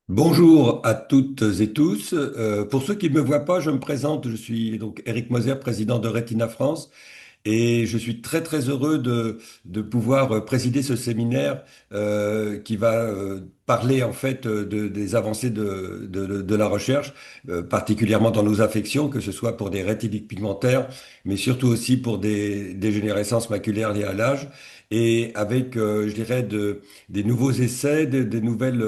Bonjour à toutes et tous. Pour ceux qui ne me voient pas, je me présente. Je suis donc Éric Moser, président de Retina France. Et je suis très très heureux de pouvoir présider ce séminaire qui va parler en fait des avancées de la recherche, particulièrement dans nos affections, que ce soit pour des rétinites pigmentaires, mais surtout aussi pour des dégénérescences maculaires liées à l'âge, et avec, je dirais, des nouveaux essais, des nouvelles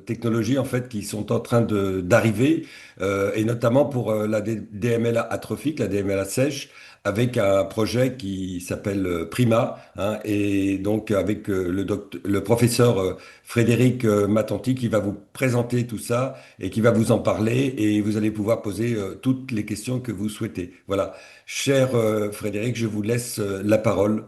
technologies en fait qui sont en train d'arriver, et notamment pour la DMLA atrophique, la DMLA sèche avec un projet qui s'appelle Prima, hein, et donc avec le professeur Frédéric Matanti qui va vous présenter tout ça et qui va vous en parler et vous allez pouvoir poser toutes les questions que vous souhaitez. Voilà. Cher Frédéric, je vous laisse la parole.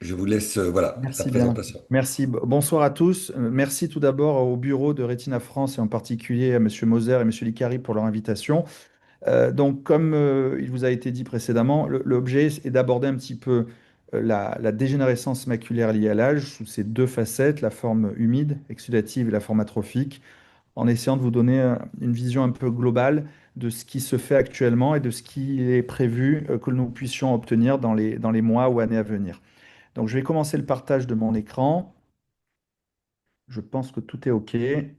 Je vous laisse voilà la Merci bien. présentation. Merci. Bonsoir à tous. Merci tout d'abord au bureau de Retina France et en particulier à Monsieur Moser et Monsieur Licari pour leur invitation. Donc, comme il vous a été dit précédemment, l'objet est d'aborder un petit peu la dégénérescence maculaire liée à l'âge sous ses deux facettes, la forme humide, exudative et la forme atrophique, en essayant de vous donner une vision un peu globale de ce qui se fait actuellement et de ce qui est prévu que nous puissions obtenir dans les mois ou années à venir. Donc, je vais commencer le partage de mon écran. Je pense que tout est OK. Et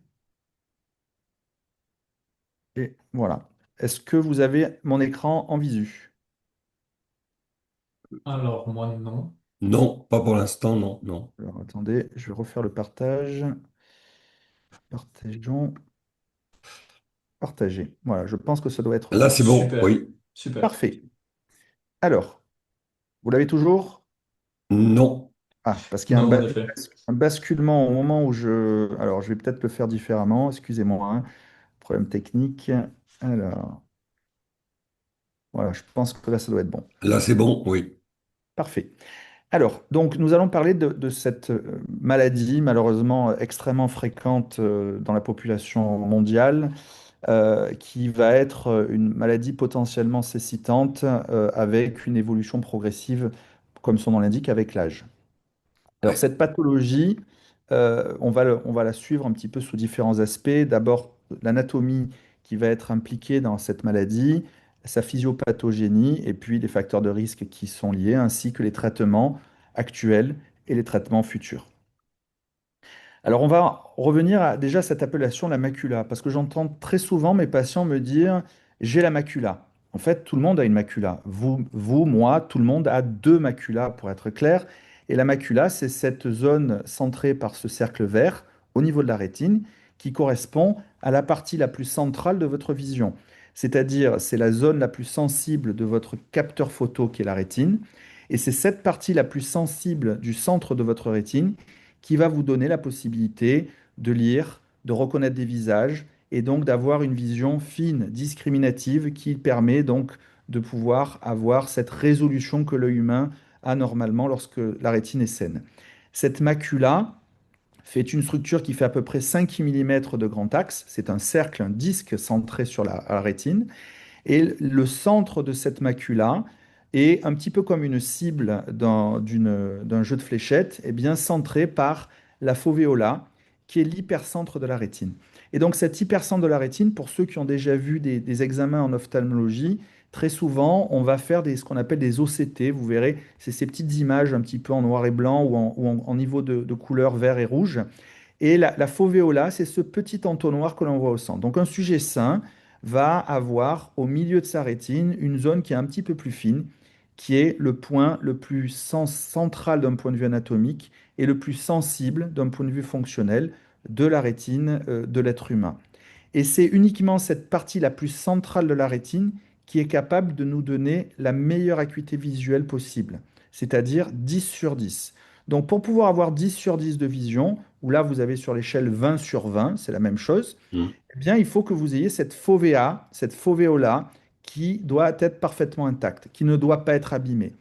voilà. Est-ce que vous avez mon écran en visu? Alors, moi, non. Non, pas pour l'instant, non, non. Alors, attendez, je vais refaire le partage. Partageons. Partager. Voilà, je pense que ça doit être Là, bon. c'est bon, Super. oui. Super. Parfait. Alors, vous l'avez toujours? Non. Ah, parce qu'il y a Non, en effet. un basculement au moment où je... Alors, je vais peut-être le faire différemment. Excusez-moi, hein. Problème technique. Alors, voilà, je pense que là, ça doit être bon. Là, c'est bon, oui. Parfait. Alors, donc, nous allons parler de cette maladie, malheureusement extrêmement fréquente dans la population mondiale, qui va être une maladie potentiellement cécitante avec une évolution progressive, comme son nom l'indique, avec l'âge. Alors, Ouais. cette pathologie, on va la suivre un petit peu sous différents aspects. D'abord, l'anatomie qui va être impliquée dans cette maladie, sa physiopathogénie, et puis les facteurs de risque qui sont liés, ainsi que les traitements actuels et les traitements futurs. Alors, on va revenir à déjà cette appellation, la macula, parce que j'entends très souvent mes patients me dire, j'ai la macula. En fait, tout le monde a une macula. Moi, tout le monde a deux maculas, pour être clair. Et la macula, c'est cette zone centrée par ce cercle vert au niveau de la rétine qui correspond à la partie la plus centrale de votre vision. C'est-à-dire, c'est la zone la plus sensible de votre capteur photo qui est la rétine. Et c'est cette partie la plus sensible du centre de votre rétine qui va vous donner la possibilité de lire, de reconnaître des visages et donc d'avoir une vision fine, discriminative qui permet donc de pouvoir avoir cette résolution que l'œil humain a normalement lorsque la rétine est saine. Cette macula fait une structure qui fait à peu près 5 millimètres de grand axe. C'est un cercle, un disque centré sur la rétine. Et le centre de cette macula est un petit peu comme une cible d'un jeu de fléchettes, et bien centré par la fovéola, qui est l'hypercentre de la rétine. Et donc cet hypercentre de la rétine, pour ceux qui ont déjà vu des examens en ophtalmologie, très souvent, on va faire ce qu'on appelle des OCT. Vous verrez, c'est ces petites images un petit peu en noir et blanc ou en niveau de couleur vert et rouge. Et la fovéola, c'est ce petit entonnoir que l'on voit au centre. Donc un sujet sain va avoir au milieu de sa rétine une zone qui est un petit peu plus fine, qui est le point le plus central d'un point de vue anatomique et le plus sensible d'un point de vue fonctionnel de la rétine de l'être humain. Et c'est uniquement cette partie la plus centrale de la rétine qui est capable de nous donner la meilleure acuité visuelle possible, c'est-à-dire 10 sur 10. Donc pour pouvoir avoir 10 sur 10 de vision, où là vous avez sur l'échelle 20 sur 20, c'est la même chose, Mm. eh bien il faut que vous ayez cette fovea, cette fovéola qui doit être parfaitement intacte, qui ne doit pas être abîmée.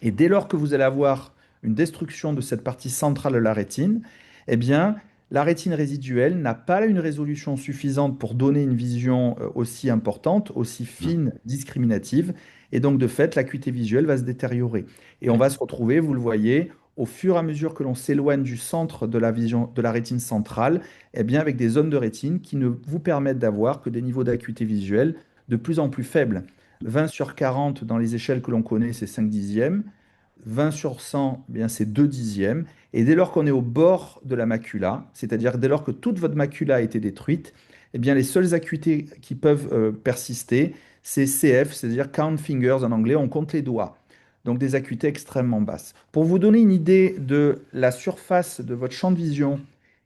Et dès lors que vous allez avoir une destruction de cette partie centrale de la rétine, eh bien, la rétine résiduelle n'a pas une résolution suffisante pour donner une vision aussi importante, aussi Mm. fine, discriminative. Et donc, de fait, l'acuité visuelle va se détériorer. Et on Mais va se retrouver, vous le voyez, au fur et à mesure que l'on s'éloigne du centre de la vision de la rétine centrale, eh bien avec des zones de rétine qui ne vous permettent d'avoir que des niveaux d'acuité visuelle de plus en plus faibles. 20 sur 40 dans les échelles que l'on connaît, c'est 5 dixièmes. 20 sur 100, eh bien, c'est 2 dixièmes. Et dès lors qu'on est au bord de la macula, c'est-à-dire dès lors que toute votre macula a été détruite, eh bien, les seules acuités qui peuvent persister, c'est CF, c'est-à-dire count fingers en anglais, on compte les doigts. Donc des acuités extrêmement basses. Pour vous donner une idée de la surface de votre champ de vision,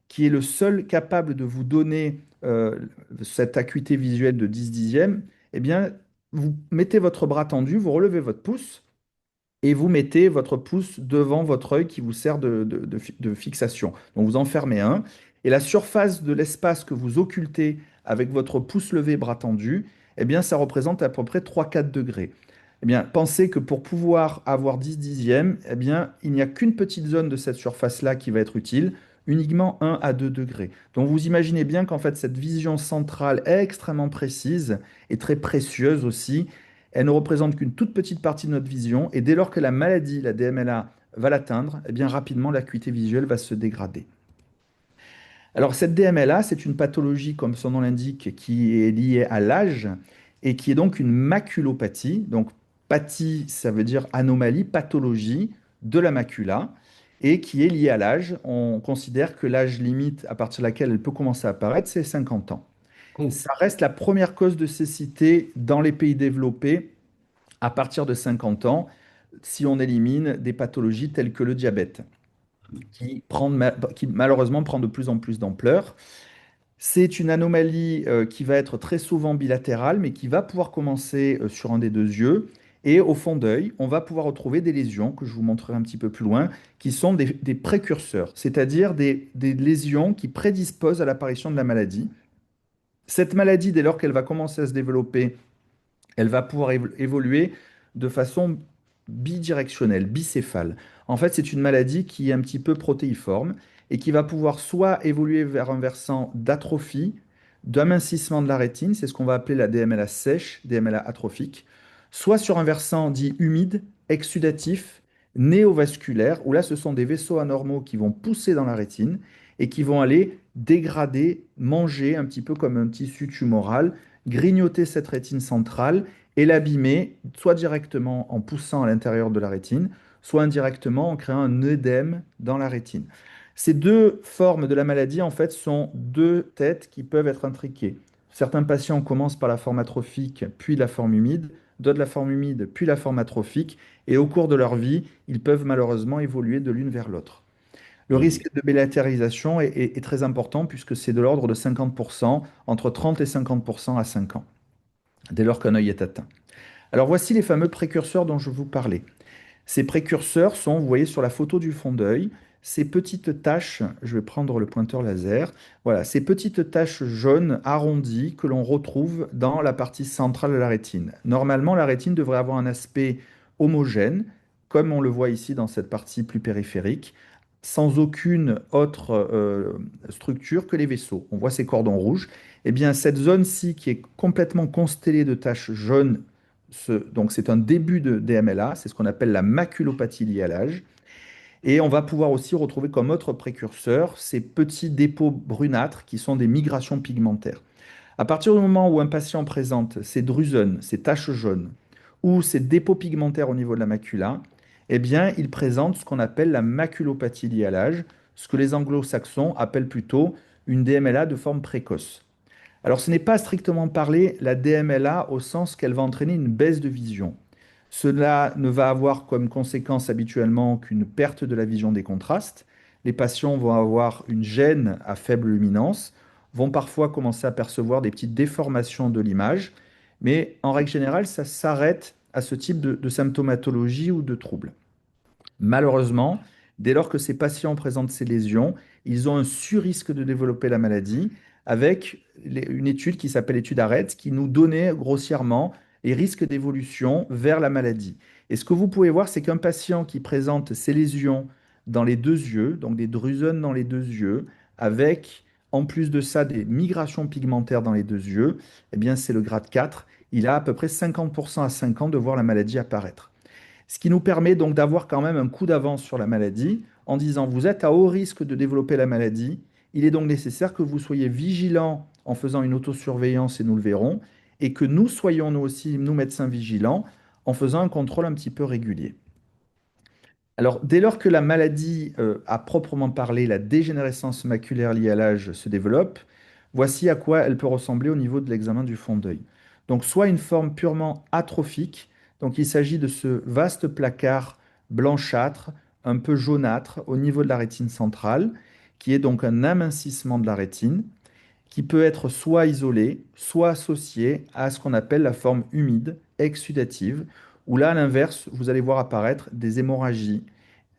qui est le seul capable de vous donner cette acuité visuelle de 10 dixièmes, eh bien, vous mettez votre bras tendu, vous relevez votre pouce, et vous mettez votre pouce devant votre œil qui vous sert de fixation. Donc vous en fermez un, et la surface de l'espace que vous occultez avec votre pouce levé, bras tendu, eh bien ça représente à peu près 3-4 degrés. Eh bien, pensez que pour pouvoir avoir 10 dixièmes, eh bien, il n'y a qu'une petite zone de cette surface-là qui va être utile, uniquement 1 à 2 degrés. Donc vous imaginez bien qu'en fait, cette vision centrale est extrêmement précise et très précieuse aussi. Elle ne représente qu'une toute petite partie de notre vision, et dès lors que la maladie, la DMLA, va l'atteindre, eh bien rapidement l'acuité visuelle va se dégrader. Alors cette DMLA, c'est une pathologie, comme son nom l'indique, qui est liée à l'âge et qui est donc une maculopathie. Donc pathie, ça veut dire anomalie, pathologie de la macula, et qui est liée à l'âge. On considère que l'âge limite à partir de laquelle elle peut commencer à apparaître, c'est 50 ans. Oh. Ça reste la première cause de cécité dans les pays développés à partir de 50 ans, si on élimine des pathologies telles que le diabète, qui malheureusement prend de plus en plus d'ampleur. C'est une anomalie qui va être très souvent bilatérale, mais qui va pouvoir commencer sur un des deux yeux. Et au fond d'œil, on va pouvoir retrouver des lésions, que je vous montrerai un petit peu plus loin, qui sont des précurseurs, c'est-à-dire des lésions qui prédisposent à l'apparition de la maladie. Cette maladie, dès lors qu'elle va commencer à se développer, elle va pouvoir évoluer de façon bidirectionnelle, bicéphale. En fait, c'est une maladie qui est un petit peu protéiforme et qui va pouvoir soit évoluer vers un versant d'atrophie, d'amincissement de la rétine, c'est ce qu'on va appeler la DMLA sèche, DMLA atrophique, soit sur un versant dit humide, exsudatif, néovasculaire, où là, ce sont des vaisseaux anormaux qui vont pousser dans la rétine et qui vont aller dégrader, manger un petit peu comme un tissu tumoral, grignoter cette rétine centrale et l'abîmer, soit directement en poussant à l'intérieur de la rétine, soit indirectement en créant un œdème dans la rétine. Ces deux formes de la maladie, en fait, sont deux têtes qui peuvent être intriquées. Certains patients commencent par la forme atrophique, puis la forme humide, d'autres la forme humide, puis la forme atrophique, et au cours de leur vie, ils peuvent malheureusement évoluer de l'une vers l'autre. Le Hmm. risque de bilatérisation est très important puisque c'est de l'ordre de 50%, entre 30 et 50% à 5 ans, dès lors qu'un œil est atteint. Alors voici les fameux précurseurs dont je vous parlais. Ces précurseurs sont, vous voyez sur la photo du fond d'œil, ces petites taches, je vais prendre le pointeur laser, voilà, ces petites taches jaunes arrondies que l'on retrouve dans la partie centrale de la rétine. Normalement, la rétine devrait avoir un aspect homogène, comme on le voit ici dans cette partie plus périphérique, sans aucune autre structure que les vaisseaux. On voit ces cordons rouges. Eh bien, cette zone-ci qui est complètement constellée de taches jaunes, donc c'est un début de DMLA, c'est ce qu'on appelle la maculopathie liée à l'âge. Et on va pouvoir aussi retrouver comme autre précurseur ces petits dépôts brunâtres qui sont des migrations pigmentaires. À partir du moment où un patient présente ces drusen, ces taches jaunes, ou ces dépôts pigmentaires au niveau de la macula, eh bien, il présente ce qu'on appelle la maculopathie liée à l'âge, ce que les anglo-saxons appellent plutôt une DMLA de forme précoce. Alors, ce n'est pas strictement parlé la DMLA au sens qu'elle va entraîner une baisse de vision. Cela ne va avoir comme conséquence habituellement qu'une perte de la vision des contrastes. Les patients vont avoir une gêne à faible luminance, vont parfois commencer à percevoir des petites déformations de l'image, mais en règle générale, ça s'arrête à ce type de symptomatologie ou de trouble. Malheureusement, dès lors que ces patients présentent ces lésions, ils ont un surrisque de développer la maladie avec une étude qui s'appelle l'étude ARET qui nous donnait grossièrement les risques d'évolution vers la maladie. Et ce que vous pouvez voir, c'est qu'un patient qui présente ces lésions dans les deux yeux, donc des drusen dans les deux yeux, avec en plus de ça des migrations pigmentaires dans les deux yeux, eh bien c'est le grade 4. Il a à peu près 50% à 5 ans de voir la maladie apparaître. Ce qui nous permet donc d'avoir quand même un coup d'avance sur la maladie en disant vous êtes à haut risque de développer la maladie, il est donc nécessaire que vous soyez vigilant en faisant une autosurveillance et nous le verrons, et que nous soyons nous aussi, nous médecins vigilants, en faisant un contrôle un petit peu régulier. Alors, dès lors que la maladie, à proprement parler, la dégénérescence maculaire liée à l'âge se développe, voici à quoi elle peut ressembler au niveau de l'examen du fond d'œil. Donc, soit une forme purement atrophique, donc il s'agit de ce vaste placard blanchâtre, un peu jaunâtre au niveau de la rétine centrale, qui est donc un amincissement de la rétine, qui peut être soit isolé, soit associé à ce qu'on appelle la forme humide, exsudative, où là, à l'inverse, vous allez voir apparaître des hémorragies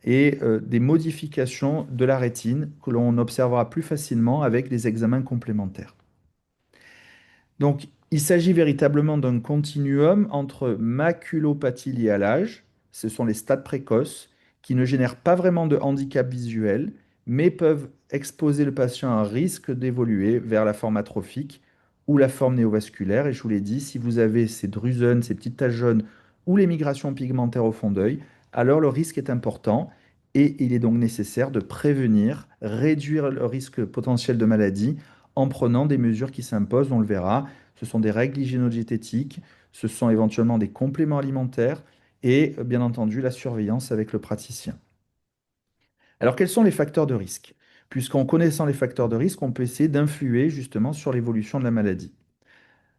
et des modifications de la rétine que l'on observera plus facilement avec des examens complémentaires. Donc, il s'agit véritablement d'un continuum entre maculopathie liée à l'âge, ce sont les stades précoces, qui ne génèrent pas vraiment de handicap visuel, mais peuvent exposer le patient à un risque d'évoluer vers la forme atrophique ou la forme néovasculaire. Et je vous l'ai dit, si vous avez ces drusen, ces petites taches jaunes ou les migrations pigmentaires au fond d'œil, alors le risque est important et il est donc nécessaire de prévenir, réduire le risque potentiel de maladie en prenant des mesures qui s'imposent, on le verra. Ce sont des règles hygiéno-diététiques, ce sont éventuellement des compléments alimentaires et bien entendu la surveillance avec le praticien. Alors quels sont les facteurs de risque? Puisqu'en connaissant les facteurs de risque, on peut essayer d'influer justement sur l'évolution de la maladie.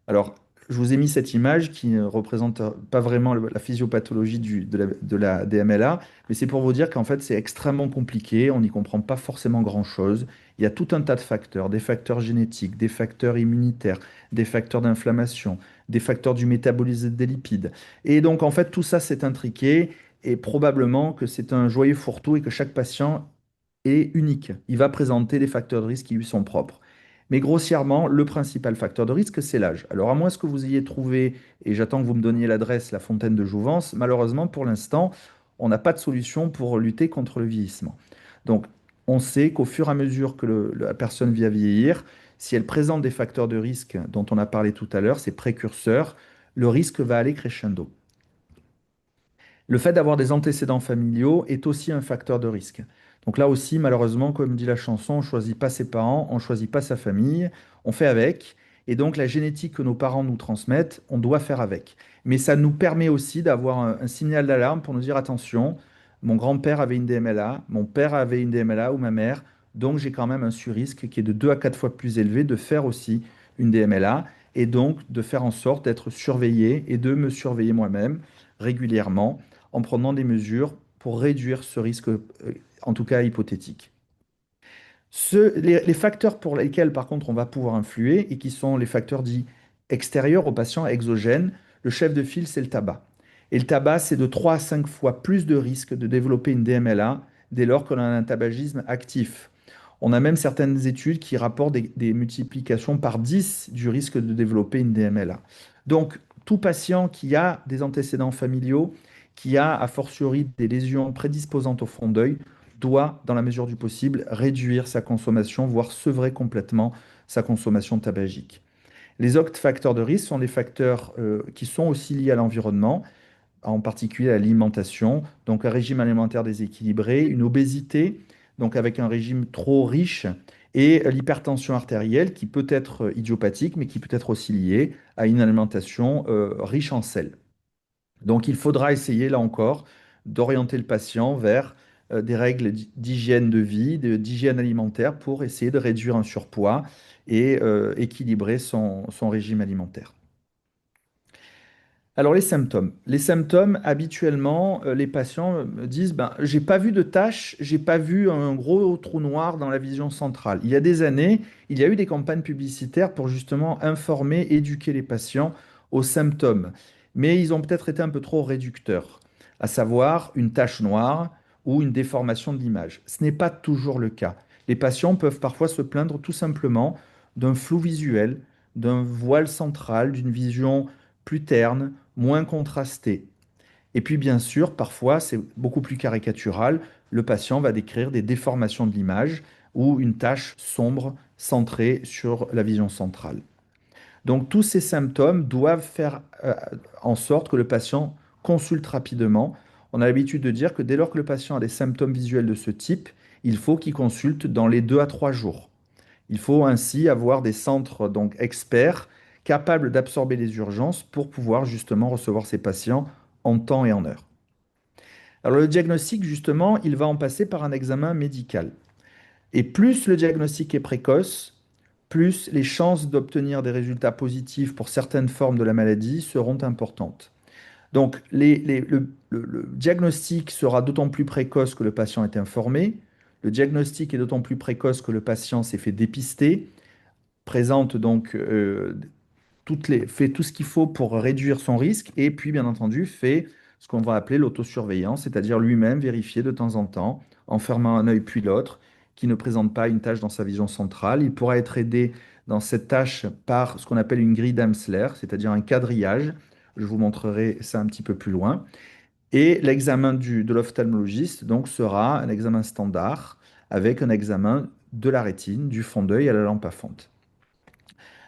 Alors, je vous ai mis cette image qui ne représente pas vraiment la physiopathologie de la DMLA, mais c'est pour vous dire qu'en fait, c'est extrêmement compliqué, on n'y comprend pas forcément grand-chose. Il y a tout un tas de facteurs, des facteurs génétiques, des facteurs immunitaires, des facteurs d'inflammation, des facteurs du métabolisme des lipides. Et donc, en fait, tout ça, c'est intriqué et probablement que c'est un joyeux fourre-tout et que chaque patient est unique. Il va présenter des facteurs de risque qui lui sont propres. Mais grossièrement, le principal facteur de risque, c'est l'âge. Alors, à moins que vous ayez trouvé, et j'attends que vous me donniez l'adresse, la fontaine de Jouvence, malheureusement, pour l'instant, on n'a pas de solution pour lutter contre le vieillissement. Donc, on sait qu'au fur et à mesure que la personne vient vieillir, si elle présente des facteurs de risque dont on a parlé tout à l'heure, ces précurseurs, le risque va aller crescendo. Le fait d'avoir des antécédents familiaux est aussi un facteur de risque. Donc là aussi, malheureusement, comme dit la chanson, on ne choisit pas ses parents, on ne choisit pas sa famille, on fait avec. Et donc la génétique que nos parents nous transmettent, on doit faire avec. Mais ça nous permet aussi d'avoir un signal d'alarme pour nous dire attention, mon grand-père avait une DMLA, mon père avait une DMLA ou ma mère, donc j'ai quand même un surrisque qui est de 2 à 4 fois plus élevé de faire aussi une DMLA et donc de faire en sorte d'être surveillé et de me surveiller moi-même régulièrement en prenant des mesures pour réduire ce risque, en tout cas hypothétique. Les facteurs pour lesquels, par contre, on va pouvoir influer et qui sont les facteurs dits extérieurs aux patients, exogènes, le chef de file, c'est le tabac. Et le tabac, c'est de 3 à 5 fois plus de risque de développer une DMLA dès lors qu'on a un tabagisme actif. On a même certaines études qui rapportent des multiplications par 10 du risque de développer une DMLA. Donc, tout patient qui a des antécédents familiaux, qui a fortiori des lésions prédisposantes au fond d'œil, doit, dans la mesure du possible, réduire sa consommation, voire sevrer complètement sa consommation tabagique. Les autres facteurs de risque sont les facteurs qui sont aussi liés à l'environnement, en particulier à l'alimentation, donc un régime alimentaire déséquilibré, une obésité, donc avec un régime trop riche, et l'hypertension artérielle qui peut être idiopathique, mais qui peut être aussi liée à une alimentation riche en sel. Donc il faudra essayer, là encore, d'orienter le patient vers des règles d'hygiène de vie, d'hygiène alimentaire pour essayer de réduire un surpoids et équilibrer son régime alimentaire. Alors les symptômes. Les symptômes, habituellement, les patients me disent, ben, j'ai pas vu de tache, j'ai pas vu un gros trou noir dans la vision centrale. Il y a des années, il y a eu des campagnes publicitaires pour justement informer, éduquer les patients aux symptômes. Mais ils ont peut-être été un peu trop réducteurs, à savoir une tache noire ou une déformation de l'image. Ce n'est pas toujours le cas. Les patients peuvent parfois se plaindre tout simplement d'un flou visuel, d'un voile central, d'une vision plus terne, moins contrasté. Et puis bien sûr, parfois, c'est beaucoup plus caricatural, le patient va décrire des déformations de l'image ou une tache sombre centrée sur la vision centrale. Donc tous ces symptômes doivent faire en sorte que le patient consulte rapidement. on a l'habitude de dire que dès lors que le patient a des symptômes visuels de ce type, il faut qu'il consulte dans les 2 à 3 jours. Il faut ainsi avoir des centres donc experts capables d'absorber les urgences pour pouvoir justement recevoir ces patients en temps et en heure. Alors le diagnostic, justement, il va en passer par un examen médical. Et plus le diagnostic est précoce, plus les chances d'obtenir des résultats positifs pour certaines formes de la maladie seront importantes. Donc le diagnostic sera d'autant plus précoce que le patient est informé. Le diagnostic est d'autant plus précoce que le patient s'est fait dépister, présente donc fait tout ce qu'il faut pour réduire son risque et puis, bien entendu, fait ce qu'on va appeler l'autosurveillance, c'est-à-dire lui-même vérifier de temps en temps, en fermant un œil puis l'autre, qui ne présente pas une tâche dans sa vision centrale. Il pourra être aidé dans cette tâche par ce qu'on appelle une grille d'Amsler, c'est-à-dire un quadrillage. Je vous montrerai ça un petit peu plus loin. Et l'examen de l'ophtalmologiste donc sera un examen standard avec un examen de la rétine, du fond d'œil à la lampe à fonte.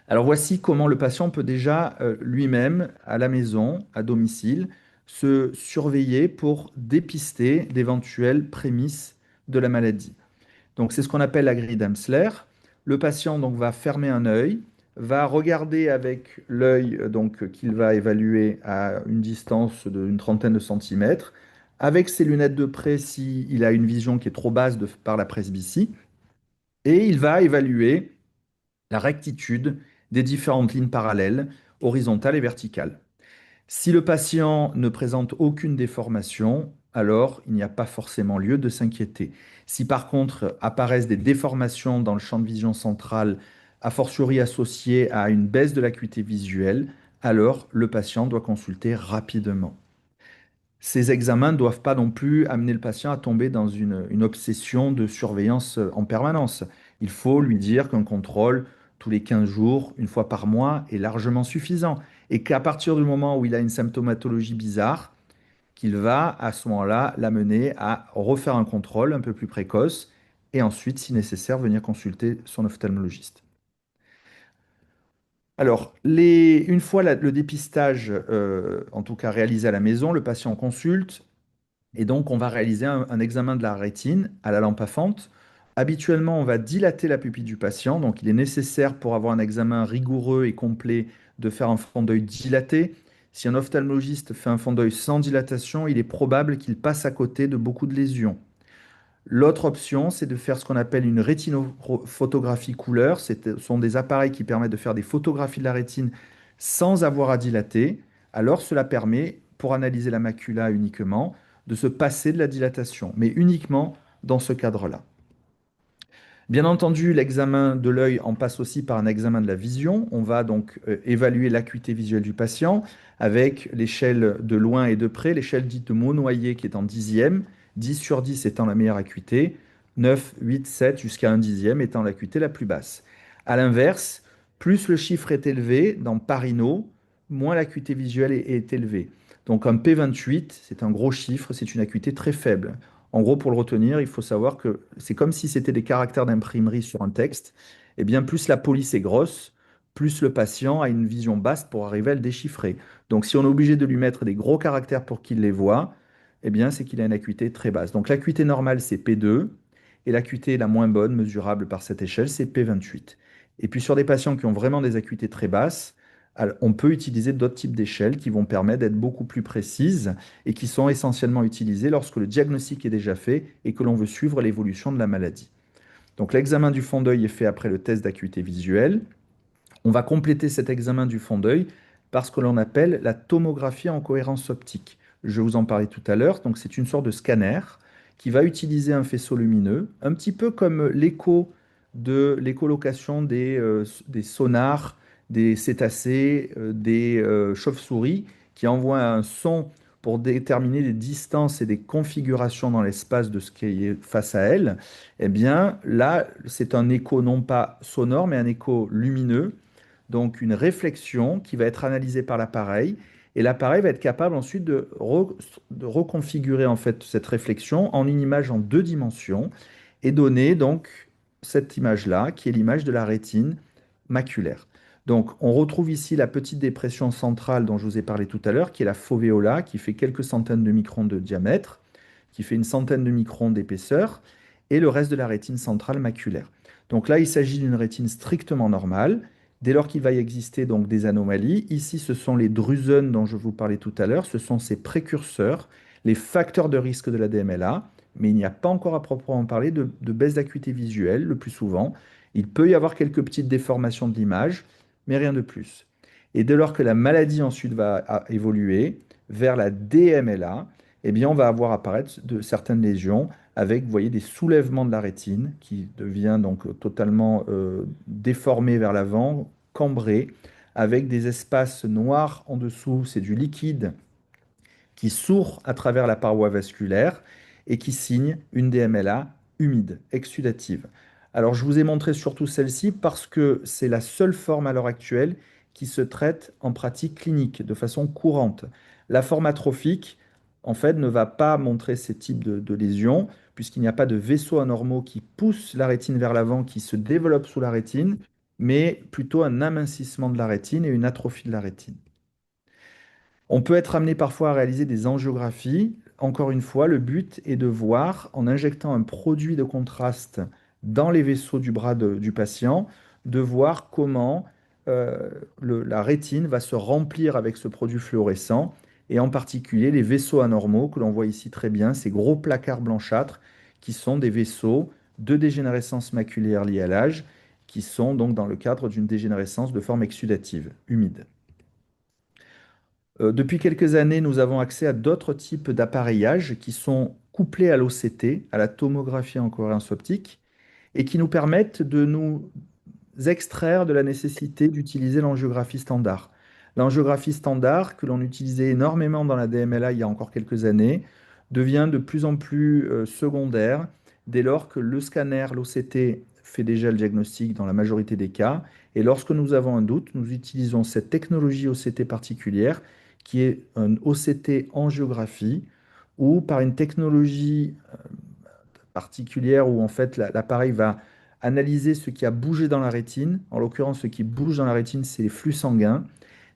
Alors voici comment le patient peut déjà lui-même, à la maison, à domicile, se surveiller pour dépister d'éventuelles prémices de la maladie. Donc c'est ce qu'on appelle la grille d'Amsler. Le patient donc va fermer un œil, va regarder avec l'œil qu'il va évaluer à une distance d'une trentaine de centimètres, avec ses lunettes de près s'il a une vision qui est trop basse par la presbytie, et il va évaluer la rectitude des différentes lignes parallèles, horizontales et verticales. Si le patient ne présente aucune déformation, alors il n'y a pas forcément lieu de s'inquiéter. Si par contre apparaissent des déformations dans le champ de vision central, a fortiori associées à une baisse de l'acuité visuelle, alors le patient doit consulter rapidement. Ces examens ne doivent pas non plus amener le patient à tomber dans une obsession de surveillance en permanence. Il faut lui dire qu'un contrôle tous les 15 jours, une fois par mois, est largement suffisant. Et qu'à partir du moment où il a une symptomatologie bizarre, qu'il va à ce moment-là l'amener à refaire un contrôle un peu plus précoce et ensuite, si nécessaire, venir consulter son ophtalmologiste. Alors, une fois le dépistage, en tout cas réalisé à la maison, le patient consulte. Et donc, on va réaliser un examen de la rétine à la lampe à fente. Habituellement, on va dilater la pupille du patient. Donc, il est nécessaire pour avoir un examen rigoureux et complet de faire un fond d'œil dilaté. Si un ophtalmologiste fait un fond d'œil sans dilatation, il est probable qu'il passe à côté de beaucoup de lésions. L'autre option, c'est de faire ce qu'on appelle une rétinophotographie couleur. Ce sont des appareils qui permettent de faire des photographies de la rétine sans avoir à dilater. Alors, cela permet, pour analyser la macula uniquement, de se passer de la dilatation, mais uniquement dans ce cadre-là. Bien entendu, l'examen de l'œil en passe aussi par un examen de la vision. On va donc évaluer l'acuité visuelle du patient avec l'échelle de loin et de près, l'échelle dite de Monnoyer qui est en dixième, 10 sur 10 étant la meilleure acuité, 9, 8, 7 jusqu'à 1 dixième étant l'acuité la plus basse. À l'inverse, plus le chiffre est élevé dans Pareto, moins l'acuité visuelle est élevée. Donc un P28, c'est un gros chiffre, c'est une acuité très faible. En gros, pour le retenir, il faut savoir que c'est comme si c'était des caractères d'imprimerie sur un texte. Eh bien, plus la police est grosse, plus le patient a une vision basse pour arriver à le déchiffrer. Donc, si on est obligé de lui mettre des gros caractères pour qu'il les voit, eh bien, c'est qu'il a une acuité très basse. Donc, l'acuité normale, c'est P2, et l'acuité la moins bonne, mesurable par cette échelle, c'est P28. Et puis, sur des patients qui ont vraiment des acuités très basses, on peut utiliser d'autres types d'échelles qui vont permettre d'être beaucoup plus précises et qui sont essentiellement utilisées lorsque le diagnostic est déjà fait et que l'on veut suivre l'évolution de la maladie. Donc l'examen du fond d'œil est fait après le test d'acuité visuelle. On va compléter cet examen du fond d'œil par ce que l'on appelle la tomographie en cohérence optique. Je vous en parlais tout à l'heure, donc c'est une sorte de scanner qui va utiliser un faisceau lumineux, un petit peu comme l'écholocation des sonars, des cétacés, des chauves-souris, qui envoient un son pour déterminer des distances et des configurations dans l'espace de ce qui est face à elle. Eh bien, là, c'est un écho non pas sonore, mais un écho lumineux, donc une réflexion qui va être analysée par l'appareil. Et l'appareil va être capable ensuite de reconfigurer en fait cette réflexion en une image en deux dimensions et donner donc cette image-là, qui est l'image de la rétine maculaire. Donc, on retrouve ici la petite dépression centrale dont je vous ai parlé tout à l'heure, qui est la foveola, qui fait quelques centaines de microns de diamètre, qui fait une centaine de microns d'épaisseur, et le reste de la rétine centrale maculaire. Donc là, il s'agit d'une rétine strictement normale. Dès lors qu'il va y exister donc des anomalies, ici, ce sont les drusen dont je vous parlais tout à l'heure, ce sont ces précurseurs, les facteurs de risque de la DMLA, mais il n'y a pas encore à proprement parler de baisse d'acuité visuelle le plus souvent. Il peut y avoir quelques petites déformations de l'image, mais rien de plus. Et dès lors que la maladie ensuite va évoluer vers la DMLA, eh bien, on va avoir apparaître de certaines lésions avec, vous voyez, des soulèvements de la rétine qui devient donc totalement déformé vers l'avant, cambré, avec des espaces noirs en dessous, c'est du liquide qui sourd à travers la paroi vasculaire et qui signe une DMLA humide, exsudative. Alors, je vous ai montré surtout celle-ci parce que c'est la seule forme à l'heure actuelle qui se traite en pratique clinique de façon courante. La forme atrophique, en fait, ne va pas montrer ces types de lésions puisqu'il n'y a pas de vaisseaux anormaux qui poussent la rétine vers l'avant, qui se développent sous la rétine, mais plutôt un amincissement de la rétine et une atrophie de la rétine. On peut être amené parfois à réaliser des angiographies. Encore une fois, le but est de voir, en injectant un produit de contraste dans les vaisseaux du bras du patient, de voir comment la rétine va se remplir avec ce produit fluorescent, et en particulier les vaisseaux anormaux que l'on voit ici très bien, ces gros placards blanchâtres qui sont des vaisseaux de dégénérescence maculaire liée à l'âge, qui sont donc dans le cadre d'une dégénérescence de forme exsudative, humide. Depuis quelques années, nous avons accès à d'autres types d'appareillages qui sont couplés à l'OCT, à la tomographie en cohérence optique, et qui nous permettent de nous extraire de la nécessité d'utiliser l'angiographie standard. L'angiographie standard, que l'on utilisait énormément dans la DMLA il y a encore quelques années, devient de plus en plus secondaire dès lors que le scanner, l'OCT, fait déjà le diagnostic dans la majorité des cas. Et lorsque nous avons un doute, nous utilisons cette technologie OCT particulière qui est un OCT angiographie ou par une technologie particulière où en fait l'appareil va analyser ce qui a bougé dans la rétine. En l'occurrence, ce qui bouge dans la rétine, c'est les flux sanguins.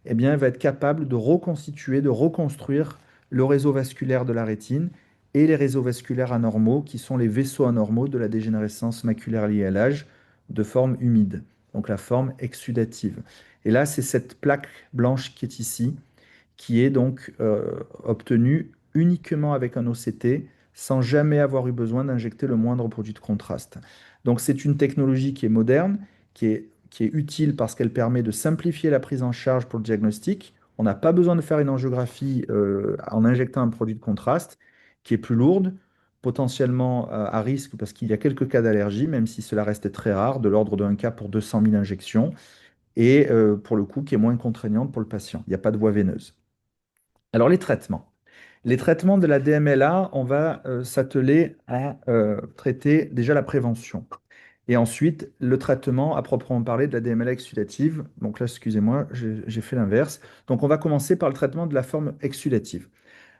Eh bien, il va être capable de reconstituer, de reconstruire le réseau vasculaire de la rétine et les réseaux vasculaires anormaux, qui sont les vaisseaux anormaux de la dégénérescence maculaire liée à l'âge de forme humide, donc la forme exsudative. Et là, c'est cette plaque blanche qui est ici, qui est donc obtenue uniquement avec un OCT, sans jamais avoir eu besoin d'injecter le moindre produit de contraste. Donc c'est une technologie qui est moderne, qui est utile parce qu'elle permet de simplifier la prise en charge pour le diagnostic. On n'a pas besoin de faire une angiographie en injectant un produit de contraste, qui est plus lourde, potentiellement à risque parce qu'il y a quelques cas d'allergie, même si cela reste très rare, de l'ordre d'un cas pour 200 000 injections, et pour le coup qui est moins contraignante pour le patient. Il n'y a pas de voie veineuse. Alors les traitements. Les traitements de la DMLA, on va s'atteler à traiter déjà la prévention. Et ensuite, le traitement à proprement parler de la DMLA exsudative. Donc là, excusez-moi, j'ai fait l'inverse. Donc on va commencer par le traitement de la forme exsudative.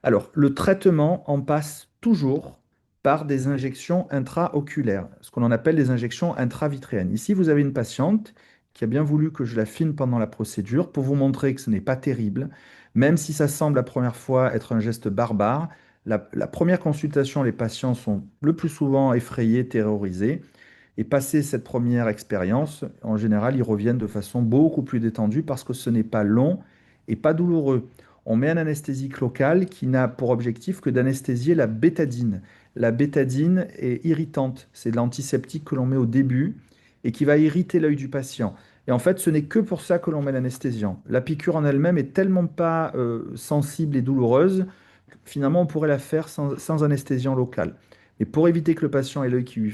Alors, le traitement en passe toujours par des injections intraoculaires, ce qu'on appelle des injections intravitréennes. Ici, vous avez une patiente qui a bien voulu que je la filme pendant la procédure pour vous montrer que ce n'est pas terrible, même si ça semble la première fois être un geste barbare. La première consultation, les patients sont le plus souvent effrayés, terrorisés. Et passé cette première expérience, en général, ils reviennent de façon beaucoup plus détendue parce que ce n'est pas long et pas douloureux. On met un anesthésique local qui n'a pour objectif que d'anesthésier la bétadine. La bétadine est irritante. C'est de l'antiseptique que l'on met au début et qui va irriter l'œil du patient. Et en fait, ce n'est que pour ça que l'on met l'anesthésiant. La piqûre en elle-même est tellement pas sensible et douloureuse que finalement on pourrait la faire sans anesthésiant local. Mais pour éviter que le patient ait l'œil qui lui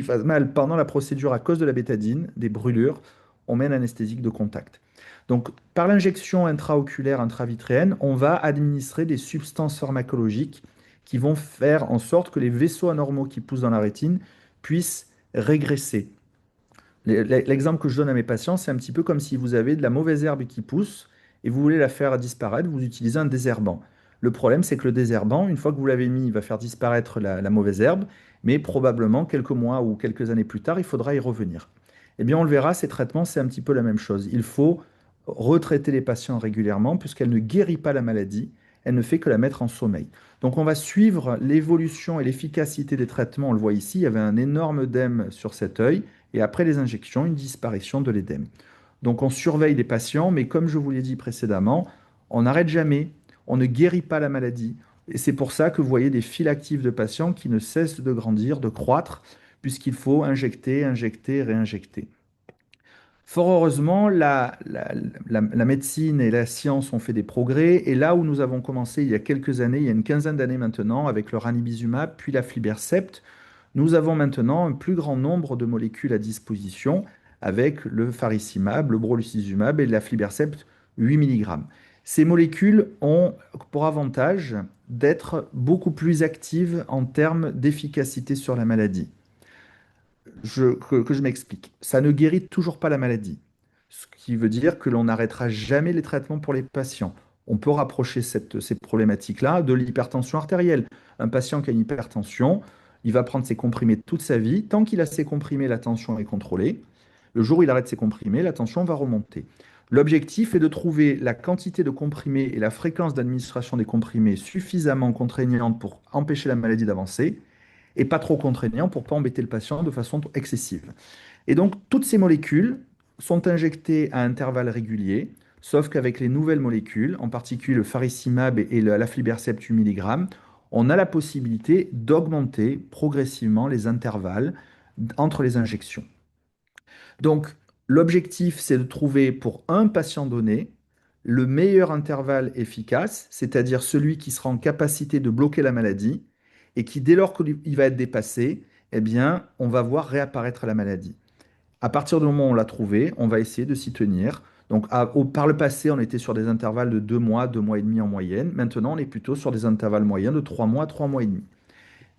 fasse mal pendant la procédure à cause de la bétadine, des brûlures, on met un anesthésique de contact. Donc, par l'injection intraoculaire intravitréenne, on va administrer des substances pharmacologiques qui vont faire en sorte que les vaisseaux anormaux qui poussent dans la rétine puissent régresser. L'exemple que je donne à mes patients, c'est un petit peu comme si vous avez de la mauvaise herbe qui pousse et vous voulez la faire disparaître, vous utilisez un désherbant. Le problème, c'est que le désherbant, une fois que vous l'avez mis, il va faire disparaître la mauvaise herbe, mais probablement quelques mois ou quelques années plus tard, il faudra y revenir. Eh bien, on le verra, ces traitements, c'est un petit peu la même chose. Il faut retraiter les patients régulièrement puisqu'elle ne guérit pas la maladie, elle ne fait que la mettre en sommeil. Donc, on va suivre l'évolution et l'efficacité des traitements. On le voit ici, il y avait un énorme œdème sur cet œil et après les injections, une disparition de l'édème. Donc, on surveille les patients, mais comme je vous l'ai dit précédemment, on n'arrête jamais, on ne guérit pas la maladie. Et c'est pour ça que vous voyez des files actives de patients qui ne cessent de grandir, de croître, puisqu'il faut injecter, injecter, réinjecter. Fort heureusement, la médecine et la science ont fait des progrès. Et là où nous avons commencé il y a quelques années, il y a une quinzaine d'années maintenant, avec le ranibizumab, puis la flibercept, nous avons maintenant un plus grand nombre de molécules à disposition avec le faricimab, le brolucizumab et la flibercept 8 mg. Ces molécules ont pour avantage d'être beaucoup plus actives en termes d'efficacité sur la maladie. Que je m'explique. Ça ne guérit toujours pas la maladie, ce qui veut dire que l'on n'arrêtera jamais les traitements pour les patients. On peut rapprocher ces problématiques-là de l'hypertension artérielle. Un patient qui a une hypertension, il va prendre ses comprimés toute sa vie. Tant qu'il a ses comprimés, la tension est contrôlée. Le jour où il arrête ses comprimés, la tension va remonter. L'objectif est de trouver la quantité de comprimés et la fréquence d'administration des comprimés suffisamment contraignante pour empêcher la maladie d'avancer et pas trop contraignant pour ne pas embêter le patient de façon excessive. Et donc, toutes ces molécules sont injectées à intervalles réguliers, sauf qu'avec les nouvelles molécules, en particulier le faricimab et l'aflibercept 8 mg, on a la possibilité d'augmenter progressivement les intervalles entre les injections. Donc, l'objectif, c'est de trouver pour un patient donné le meilleur intervalle efficace, c'est-à-dire celui qui sera en capacité de bloquer la maladie et qui, dès lors qu'il va être dépassé, eh bien, on va voir réapparaître la maladie. À partir du moment où on l'a trouvé, on va essayer de s'y tenir. Donc, par le passé, on était sur des intervalles de 2 mois, 2 mois et demi en moyenne. Maintenant, on est plutôt sur des intervalles moyens de 3 mois, 3 mois et demi.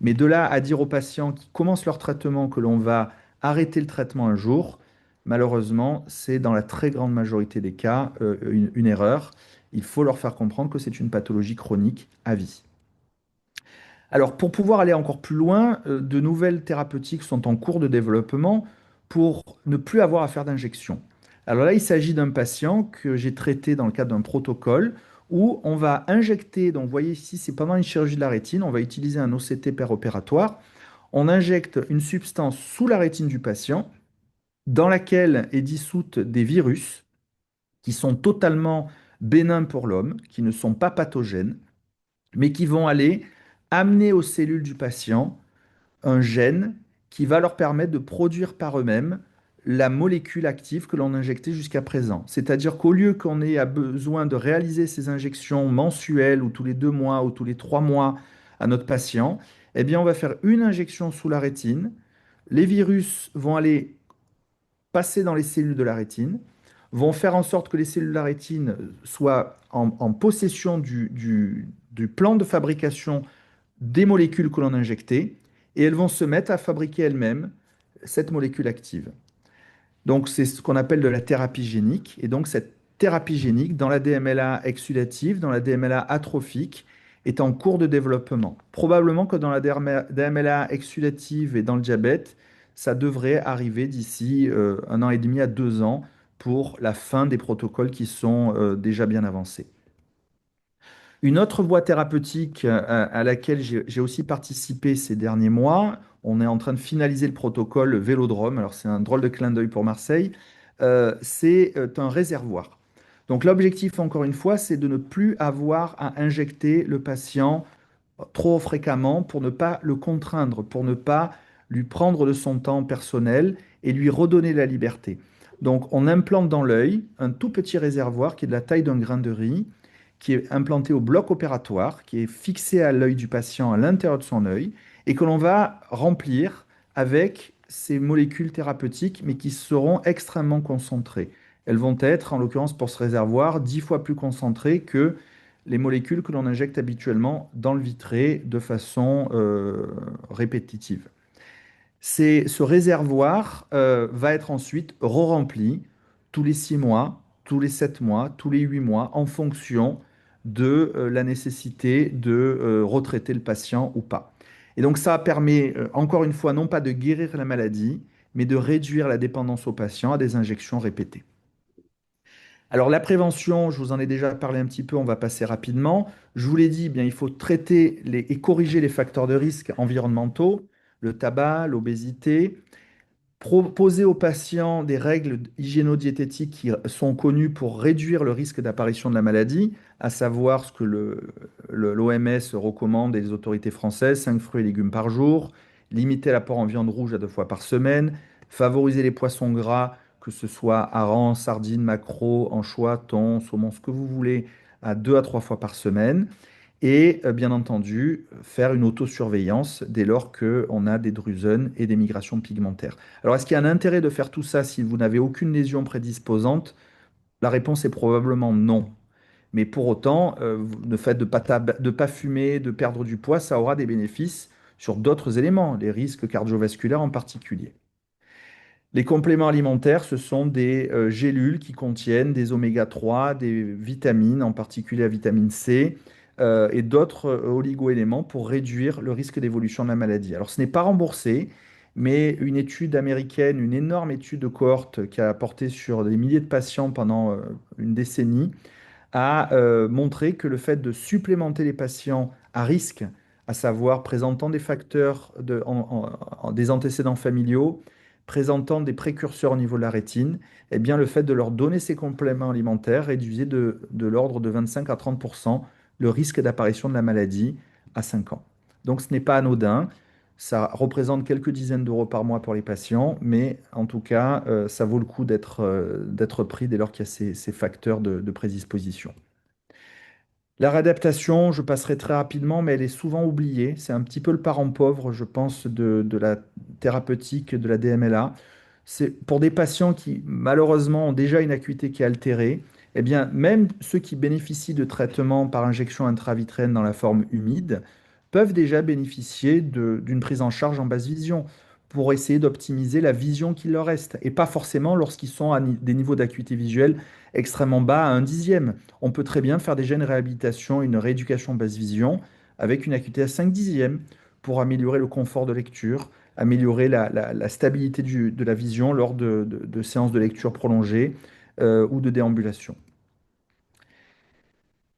Mais de là à dire aux patients qui commencent leur traitement que l'on va arrêter le traitement un jour, malheureusement, c'est dans la très grande majorité des cas une erreur. Il faut leur faire comprendre que c'est une pathologie chronique à vie. Alors, pour pouvoir aller encore plus loin, de nouvelles thérapeutiques sont en cours de développement pour ne plus avoir à faire d'injection. Alors là, il s'agit d'un patient que j'ai traité dans le cadre d'un protocole où on va injecter, donc vous voyez ici, c'est pendant une chirurgie de la rétine, on va utiliser un OCT péropératoire. On injecte une substance sous la rétine du patient dans laquelle est dissoute des virus qui sont totalement bénins pour l'homme, qui ne sont pas pathogènes, mais qui vont aller amener aux cellules du patient un gène qui va leur permettre de produire par eux-mêmes la molécule active que l'on injectait jusqu'à présent. C'est-à-dire qu'au lieu qu'on ait besoin de réaliser ces injections mensuelles ou tous les 2 mois ou tous les 3 mois à notre patient, eh bien on va faire une injection sous la rétine. Les virus vont aller passer dans les cellules de la rétine, vont faire en sorte que les cellules de la rétine soient en possession du plan de fabrication des molécules que l'on a injectées, et elles vont se mettre à fabriquer elles-mêmes cette molécule active. Donc c'est ce qu'on appelle de la thérapie génique, et donc cette thérapie génique dans la DMLA exudative, dans la DMLA atrophique, est en cours de développement. Probablement que dans la DMLA exudative et dans le diabète, ça devrait arriver d'ici 1 an et demi à 2 ans pour la fin des protocoles qui sont déjà bien avancés. Une autre voie thérapeutique à laquelle j'ai aussi participé ces derniers mois, on est en train de finaliser le protocole Vélodrome, alors c'est un drôle de clin d'œil pour Marseille, c'est un réservoir. Donc l'objectif, encore une fois, c'est de ne plus avoir à injecter le patient trop fréquemment pour ne pas le contraindre, pour ne pas lui prendre de son temps personnel et lui redonner la liberté. Donc on implante dans l'œil un tout petit réservoir qui est de la taille d'un grain de riz, qui est implanté au bloc opératoire, qui est fixé à l'œil du patient à l'intérieur de son œil, et que l'on va remplir avec ces molécules thérapeutiques, mais qui seront extrêmement concentrées. Elles vont être, en l'occurrence pour ce réservoir, 10 fois plus concentrées que les molécules que l'on injecte habituellement dans le vitré de façon répétitive. Ce réservoir va être ensuite re-rempli tous les 6 mois, tous les 7 mois, tous les 8 mois, en fonction de la nécessité de retraiter le patient ou pas. Et donc ça permet, encore une fois, non pas de guérir la maladie, mais de réduire la dépendance au patient à des injections répétées. Alors la prévention, je vous en ai déjà parlé un petit peu, on va passer rapidement. Je vous l'ai dit, eh bien, il faut traiter et corriger les facteurs de risque environnementaux, le tabac, l'obésité, proposer aux patients des règles hygiéno-diététiques qui sont connues pour réduire le risque d'apparition de la maladie, à savoir ce que l'OMS recommande et les autorités françaises, 5 fruits et légumes par jour, limiter l'apport en viande rouge à 2 fois par semaine, favoriser les poissons gras, que ce soit harengs, sardines, maquereaux, anchois, thon, saumon, ce que vous voulez, à 2 à 3 fois par semaine. Et bien entendu, faire une autosurveillance dès lors qu'on a des drusènes et des migrations pigmentaires. Alors, est-ce qu'il y a un intérêt de faire tout ça si vous n'avez aucune lésion prédisposante? La réponse est probablement non. Mais pour autant, le fait de ne pas fumer, de perdre du poids, ça aura des bénéfices sur d'autres éléments, les risques cardiovasculaires en particulier. Les compléments alimentaires, ce sont des gélules qui contiennent des oméga 3, des vitamines, en particulier la vitamine C, et d'autres oligo-éléments pour réduire le risque d'évolution de la maladie. Alors, ce n'est pas remboursé, mais une étude américaine, une énorme étude de cohorte qui a porté sur des milliers de patients pendant une décennie, a montré que le fait de supplémenter les patients à risque, à savoir présentant des facteurs, des antécédents familiaux, présentant des précurseurs au niveau de la rétine, eh bien, le fait de leur donner ces compléments alimentaires réduisait de l'ordre de 25 à 30% le risque d'apparition de la maladie à 5 ans. Donc ce n'est pas anodin. Ça représente quelques dizaines d'euros par mois pour les patients, mais en tout cas, ça vaut le coup d'être pris dès lors qu'il y a ces facteurs de prédisposition. La réadaptation, je passerai très rapidement, mais elle est souvent oubliée. C'est un petit peu le parent pauvre, je pense, de la thérapeutique de la DMLA. C'est pour des patients qui, malheureusement, ont déjà une acuité qui est altérée. Eh bien, même ceux qui bénéficient de traitements par injection intravitrienne dans la forme humide peuvent déjà bénéficier d'une prise en charge en basse vision pour essayer d'optimiser la vision qu'il leur reste, et pas forcément lorsqu'ils sont à des niveaux d'acuité visuelle extrêmement bas, à 1/10. On peut très bien faire déjà une réhabilitation, une rééducation basse vision avec une acuité à 5/10 pour améliorer le confort de lecture, améliorer la stabilité de la vision lors de séances de lecture prolongées ou de déambulation.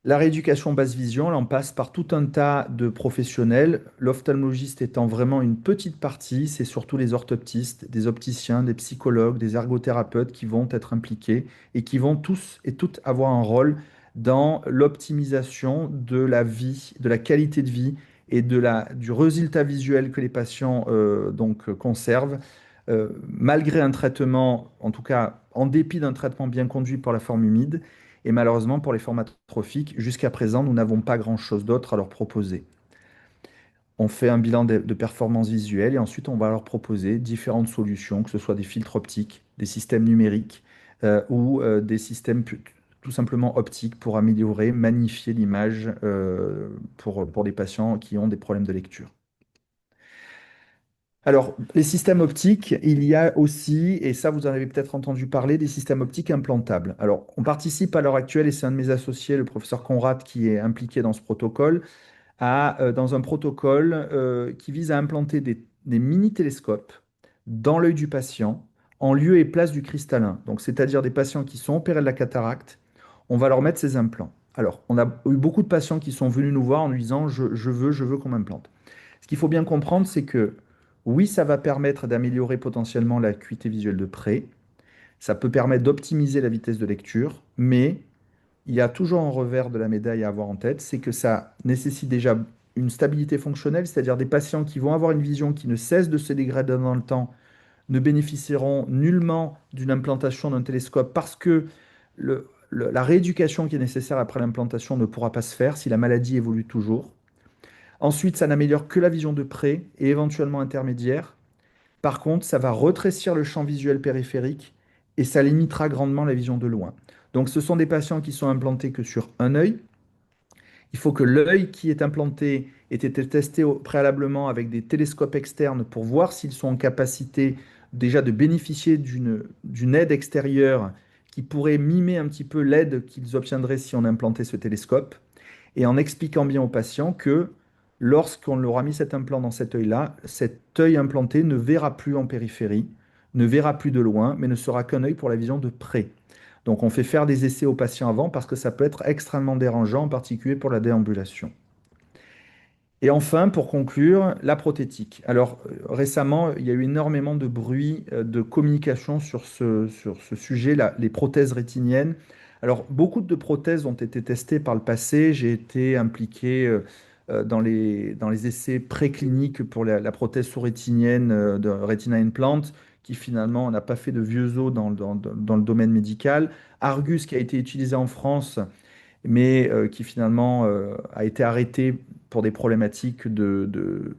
La rééducation basse vision, là, on passe par tout un tas de professionnels, l'ophtalmologiste étant vraiment une petite partie, c'est surtout les orthoptistes, des opticiens, des psychologues, des ergothérapeutes qui vont être impliqués et qui vont tous et toutes avoir un rôle dans l'optimisation de la vie, de la qualité de vie et du résultat visuel que les patients conservent, malgré un traitement, en tout cas en dépit d'un traitement bien conduit pour la forme humide. Et malheureusement, pour les formats trophiques, jusqu'à présent, nous n'avons pas grand-chose d'autre à leur proposer. On fait un bilan de performance visuelle et ensuite on va leur proposer différentes solutions, que ce soit des filtres optiques, des systèmes numériques ou des systèmes tout simplement optiques pour améliorer, magnifier l'image pour les patients qui ont des problèmes de lecture. Alors, les systèmes optiques, il y a aussi, et ça vous en avez peut-être entendu parler, des systèmes optiques implantables. Alors, on participe à l'heure actuelle, et c'est un de mes associés, le professeur Conrad, qui est impliqué dans ce protocole, dans un protocole qui vise à implanter des mini-télescopes dans l'œil du patient, en lieu et place du cristallin. Donc, c'est-à-dire des patients qui sont opérés de la cataracte, on va leur mettre ces implants. Alors, on a eu beaucoup de patients qui sont venus nous voir en nous disant, je veux qu'on m'implante. Ce qu'il faut bien comprendre, c'est que oui, ça va permettre d'améliorer potentiellement l'acuité visuelle de près, ça peut permettre d'optimiser la vitesse de lecture, mais il y a toujours un revers de la médaille à avoir en tête, c'est que ça nécessite déjà une stabilité fonctionnelle, c'est-à-dire des patients qui vont avoir une vision qui ne cesse de se dégrader dans le temps, ne bénéficieront nullement d'une implantation d'un télescope parce que la rééducation qui est nécessaire après l'implantation ne pourra pas se faire si la maladie évolue toujours. Ensuite, ça n'améliore que la vision de près et éventuellement intermédiaire. Par contre, ça va rétrécir le champ visuel périphérique et ça limitera grandement la vision de loin. Donc, ce sont des patients qui sont implantés que sur un œil. Il faut que l'œil qui est implanté ait été testé préalablement avec des télescopes externes pour voir s'ils sont en capacité déjà de bénéficier d'une aide extérieure qui pourrait mimer un petit peu l'aide qu'ils obtiendraient si on implantait ce télescope, et en expliquant bien au patient que lorsqu'on leur a mis cet implant dans cet œil-là, cet œil implanté ne verra plus en périphérie, ne verra plus de loin, mais ne sera qu'un œil pour la vision de près. Donc on fait faire des essais aux patients avant parce que ça peut être extrêmement dérangeant, en particulier pour la déambulation. Et enfin, pour conclure, la prothétique. Alors, récemment, il y a eu énormément de bruit, de communication sur ce sujet, les prothèses rétiniennes. Alors, beaucoup de prothèses ont été testées par le passé. J'ai été impliqué dans les essais précliniques pour la prothèse sous-rétinienne de Retina Implant, qui finalement n'a pas fait de vieux os dans le domaine médical. Argus, qui a été utilisé en France, mais qui finalement a été arrêté pour des problématiques de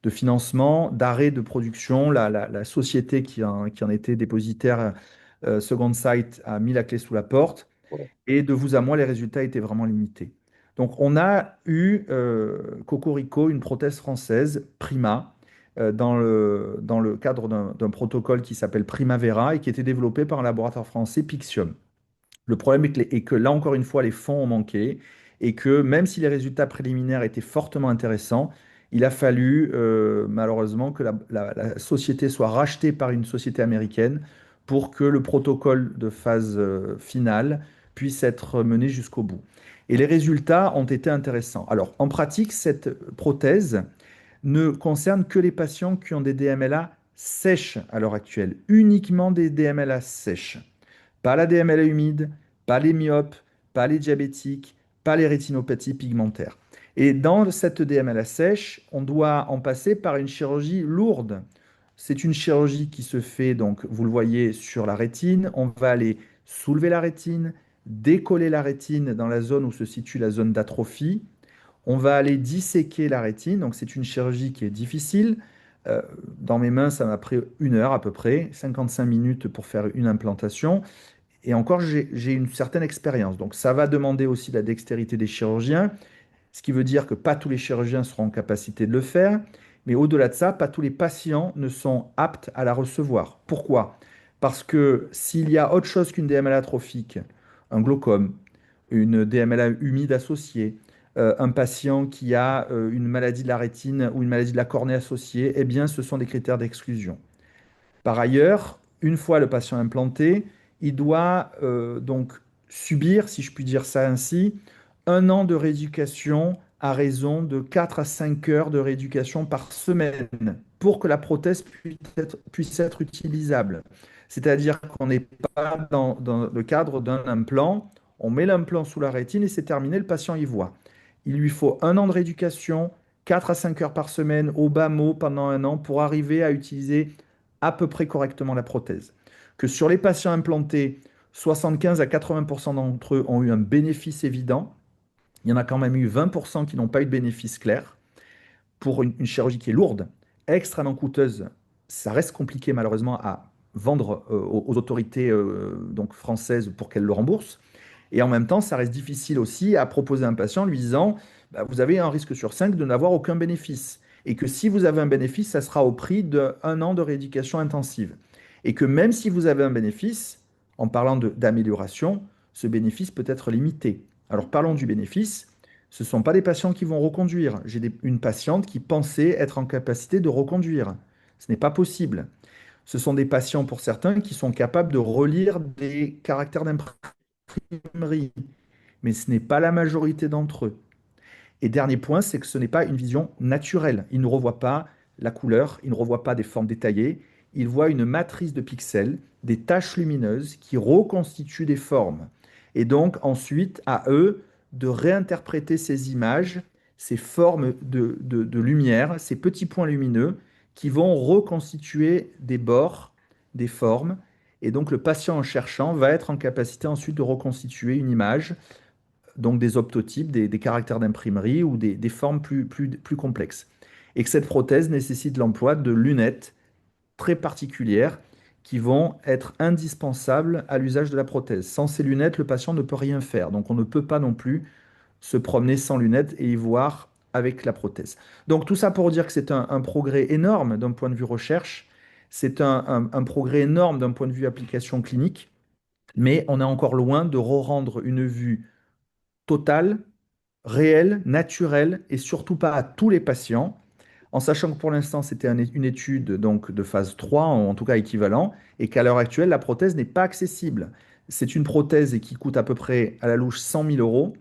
financement, d'arrêt de production. La société qui en était dépositaire, Second Sight, a mis la clé sous la porte. Et de vous à moi, les résultats étaient vraiment limités. Donc, on a eu Cocorico, une prothèse française, Prima, dans le cadre d'un protocole qui s'appelle Primavera et qui était développé par un laboratoire français, Pixium. Le problème est que là, encore une fois, les fonds ont manqué et que même si les résultats préliminaires étaient fortement intéressants, il a fallu malheureusement que la société soit rachetée par une société américaine pour que le protocole de phase finale puisse être mené jusqu'au bout. Et les résultats ont été intéressants. Alors, en pratique, cette prothèse ne concerne que les patients qui ont des DMLA sèches à l'heure actuelle, uniquement des DMLA sèches. Pas la DMLA humide, pas les myopes, pas les diabétiques, pas les rétinopathies pigmentaires. Et dans cette DMLA sèche, on doit en passer par une chirurgie lourde. C'est une chirurgie qui se fait, donc, vous le voyez, sur la rétine. On va aller soulever la rétine, décoller la rétine dans la zone où se situe la zone d'atrophie. On va aller disséquer la rétine. Donc, c'est une chirurgie qui est difficile. Dans mes mains, ça m'a pris 1 heure à peu près, 55 minutes pour faire une implantation. Et encore, j'ai une certaine expérience. Donc, ça va demander aussi la dextérité des chirurgiens, ce qui veut dire que pas tous les chirurgiens seront en capacité de le faire. Mais au-delà de ça, pas tous les patients ne sont aptes à la recevoir. Pourquoi? Parce que s'il y a autre chose qu'une DMLA atrophique, un glaucome, une DMLA humide associée, un patient qui a une maladie de la rétine ou une maladie de la cornée associée, eh bien, ce sont des critères d'exclusion. Par ailleurs, une fois le patient implanté, il doit donc subir, si je puis dire ça ainsi, 1 an de rééducation à raison de 4 à 5 heures de rééducation par semaine pour que la prothèse puisse être utilisable. C'est-à-dire qu'on n'est pas dans le cadre d'un implant, on met l'implant sous la rétine et c'est terminé, le patient y voit. Il lui faut 1 an de rééducation, 4 à 5 heures par semaine, au bas mot pendant 1 an, pour arriver à utiliser à peu près correctement la prothèse. Que sur les patients implantés, 75 à 80% d'entre eux ont eu un bénéfice évident. Il y en a quand même eu 20% qui n'ont pas eu de bénéfice clair. Pour une chirurgie qui est lourde, extrêmement coûteuse, ça reste compliqué malheureusement à vendre aux autorités donc françaises pour qu'elles le remboursent. Et en même temps, ça reste difficile aussi à proposer à un patient en lui disant, bah, vous avez un risque sur 5 de n'avoir aucun bénéfice. Et que si vous avez un bénéfice, ça sera au prix d'1 an de rééducation intensive. Et que même si vous avez un bénéfice, en parlant d'amélioration, ce bénéfice peut être limité. Alors parlons du bénéfice. Ce ne sont pas des patients qui vont reconduire. J'ai une patiente qui pensait être en capacité de reconduire. Ce n'est pas possible. Ce sont des patients, pour certains, qui sont capables de relire des caractères d'imprimerie, mais ce n'est pas la majorité d'entre eux. Et dernier point, c'est que ce n'est pas une vision naturelle. Ils ne revoient pas la couleur, ils ne revoient pas des formes détaillées, ils voient une matrice de pixels, des taches lumineuses qui reconstituent des formes. Et donc ensuite, à eux de réinterpréter ces images, ces formes de lumière, ces petits points lumineux qui vont reconstituer des bords, des formes. Et donc le patient en cherchant va être en capacité ensuite de reconstituer une image, donc des optotypes, des caractères d'imprimerie ou des formes plus complexes. Et que cette prothèse nécessite l'emploi de lunettes très particulières qui vont être indispensables à l'usage de la prothèse. Sans ces lunettes, le patient ne peut rien faire. Donc on ne peut pas non plus se promener sans lunettes et y voir avec la prothèse. Donc tout ça pour dire que c'est un progrès énorme d'un point de vue recherche, c'est un progrès énorme d'un point de vue application clinique, mais on est encore loin de rendre une vue totale, réelle, naturelle et surtout pas à tous les patients. en sachant que pour l'instant, c'était une étude donc, de phase 3, en tout cas équivalent, et qu'à l'heure actuelle, la prothèse n'est pas accessible. C'est une prothèse qui coûte à peu près à la louche 100 000 euros,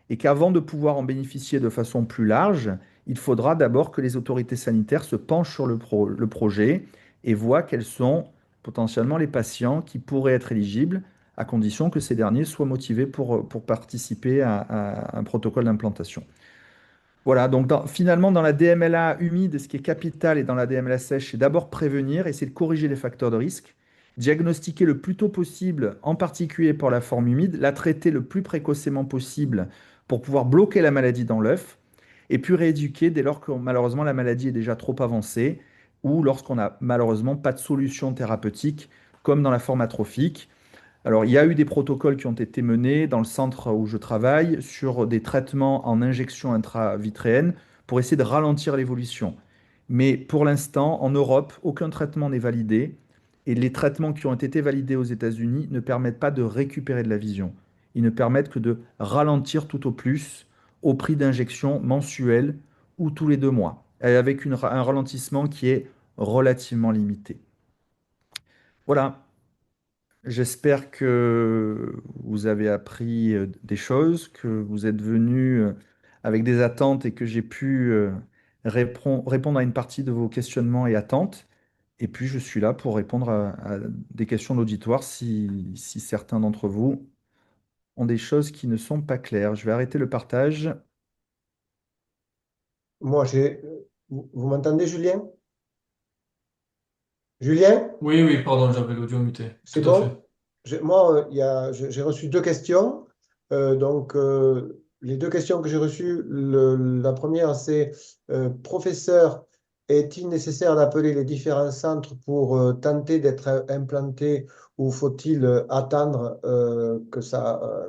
et qu'avant de pouvoir en bénéficier de façon plus large, il faudra d'abord que les autorités sanitaires se penchent sur le projet et voient quels sont potentiellement les patients qui pourraient être éligibles, à condition que ces derniers soient motivés pour participer à un protocole d'implantation. Voilà, donc finalement, dans la DMLA humide, ce qui est capital, et dans la DMLA sèche, c'est d'abord prévenir, essayer de corriger les facteurs de risque, diagnostiquer le plus tôt possible, en particulier pour la forme humide, la traiter le plus précocement possible pour pouvoir bloquer la maladie dans l'œuf, et puis rééduquer dès lors que malheureusement la maladie est déjà trop avancée, ou lorsqu'on n'a malheureusement pas de solution thérapeutique, comme dans la forme atrophique. Alors, il y a eu des protocoles qui ont été menés dans le centre où je travaille sur des traitements en injection intravitréenne pour essayer de ralentir l'évolution. Mais pour l'instant, en Europe, aucun traitement n'est validé et les traitements qui ont été validés aux États-Unis ne permettent pas de récupérer de la vision. Ils ne permettent que de ralentir tout au plus au prix d'injections mensuelles ou tous les 2 mois, et avec un ralentissement qui est relativement limité. Voilà. J'espère que vous avez appris des choses, que vous êtes venu avec des attentes et que j'ai pu répondre à une partie de vos questionnements et attentes. Et puis, je suis là pour répondre à des questions de l'auditoire si certains d'entre vous ont des choses qui ne sont pas claires. Je vais arrêter le partage. Moi, vous m'entendez, Julien? Julien, Oui, oui, pardon, j'avais l'audio muté. c'est Tout à fait. bon? Moi, j'ai reçu deux questions. Les deux questions que j'ai reçues, la première, c'est professeur, est-il nécessaire d'appeler les différents centres pour tenter d'être implanté ou faut-il attendre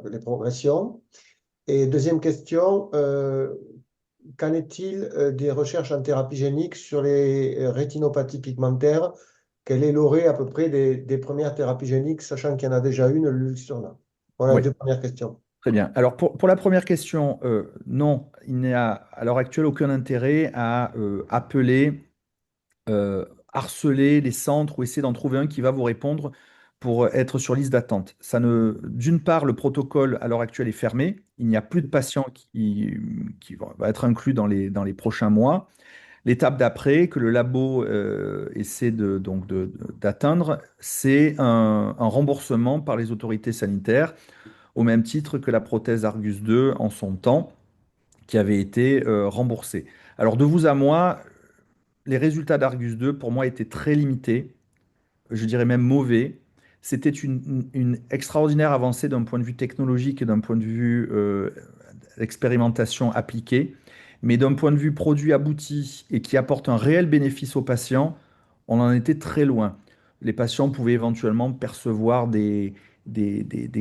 les progressions? Et deuxième question, qu'en est-il des recherches en thérapie génique sur les rétinopathies pigmentaires? Quelle est l'orée à peu près des premières thérapies géniques, sachant qu'il y en a déjà une, l'Luxturna? Voilà les Oui, deux premières questions. très bien. Alors, pour la première question, non, il n'y a à l'heure actuelle aucun intérêt à appeler harceler les centres ou essayer d'en trouver un qui va vous répondre pour être sur liste d'attente. D'une part, le protocole à l'heure actuelle est fermé. Il n'y a plus de patients qui vont va être inclus dans les prochains mois. L'étape d'après, que le labo essaie d'atteindre, c'est un remboursement par les autorités sanitaires, au même titre que la prothèse Argus 2 en son temps, qui avait été remboursée. Alors de vous à moi, les résultats d'Argus 2, pour moi, étaient très limités, je dirais même mauvais. C'était une extraordinaire avancée d'un point de vue technologique et d'un point de vue expérimentation appliquée. Mais d'un point de vue produit abouti et qui apporte un réel bénéfice aux patients, on en était très loin. Les patients pouvaient éventuellement percevoir des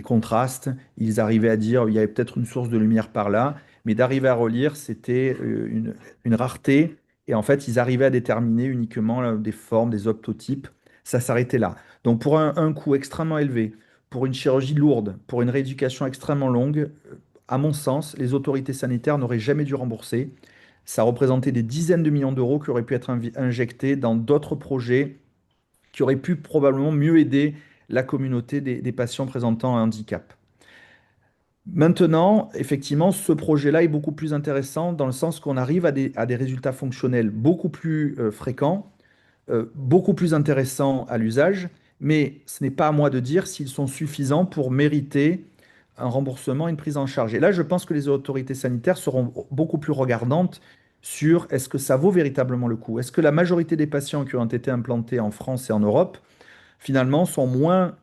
contrastes. Ils arrivaient à dire il y avait peut-être une source de lumière par là, mais d'arriver à relire, c'était une rareté. Et en fait, ils arrivaient à déterminer uniquement des formes, des optotypes. Ça s'arrêtait là. Donc pour un coût extrêmement élevé, pour une chirurgie lourde, pour une rééducation extrêmement longue, à mon sens, les autorités sanitaires n'auraient jamais dû rembourser. Ça représentait des dizaines de millions d'euros qui auraient pu être injectés dans d'autres projets qui auraient pu probablement mieux aider la communauté des patients présentant un handicap. Maintenant, effectivement, ce projet-là est beaucoup plus intéressant dans le sens qu'on arrive à des résultats fonctionnels beaucoup plus fréquents, beaucoup plus intéressants à l'usage, mais ce n'est pas à moi de dire s'ils sont suffisants pour mériter un remboursement, une prise en charge. Et là, je pense que les autorités sanitaires seront beaucoup plus regardantes sur est-ce que ça vaut véritablement le coup. Est-ce que la majorité des patients qui ont été implantés en France et en Europe, finalement, sont moins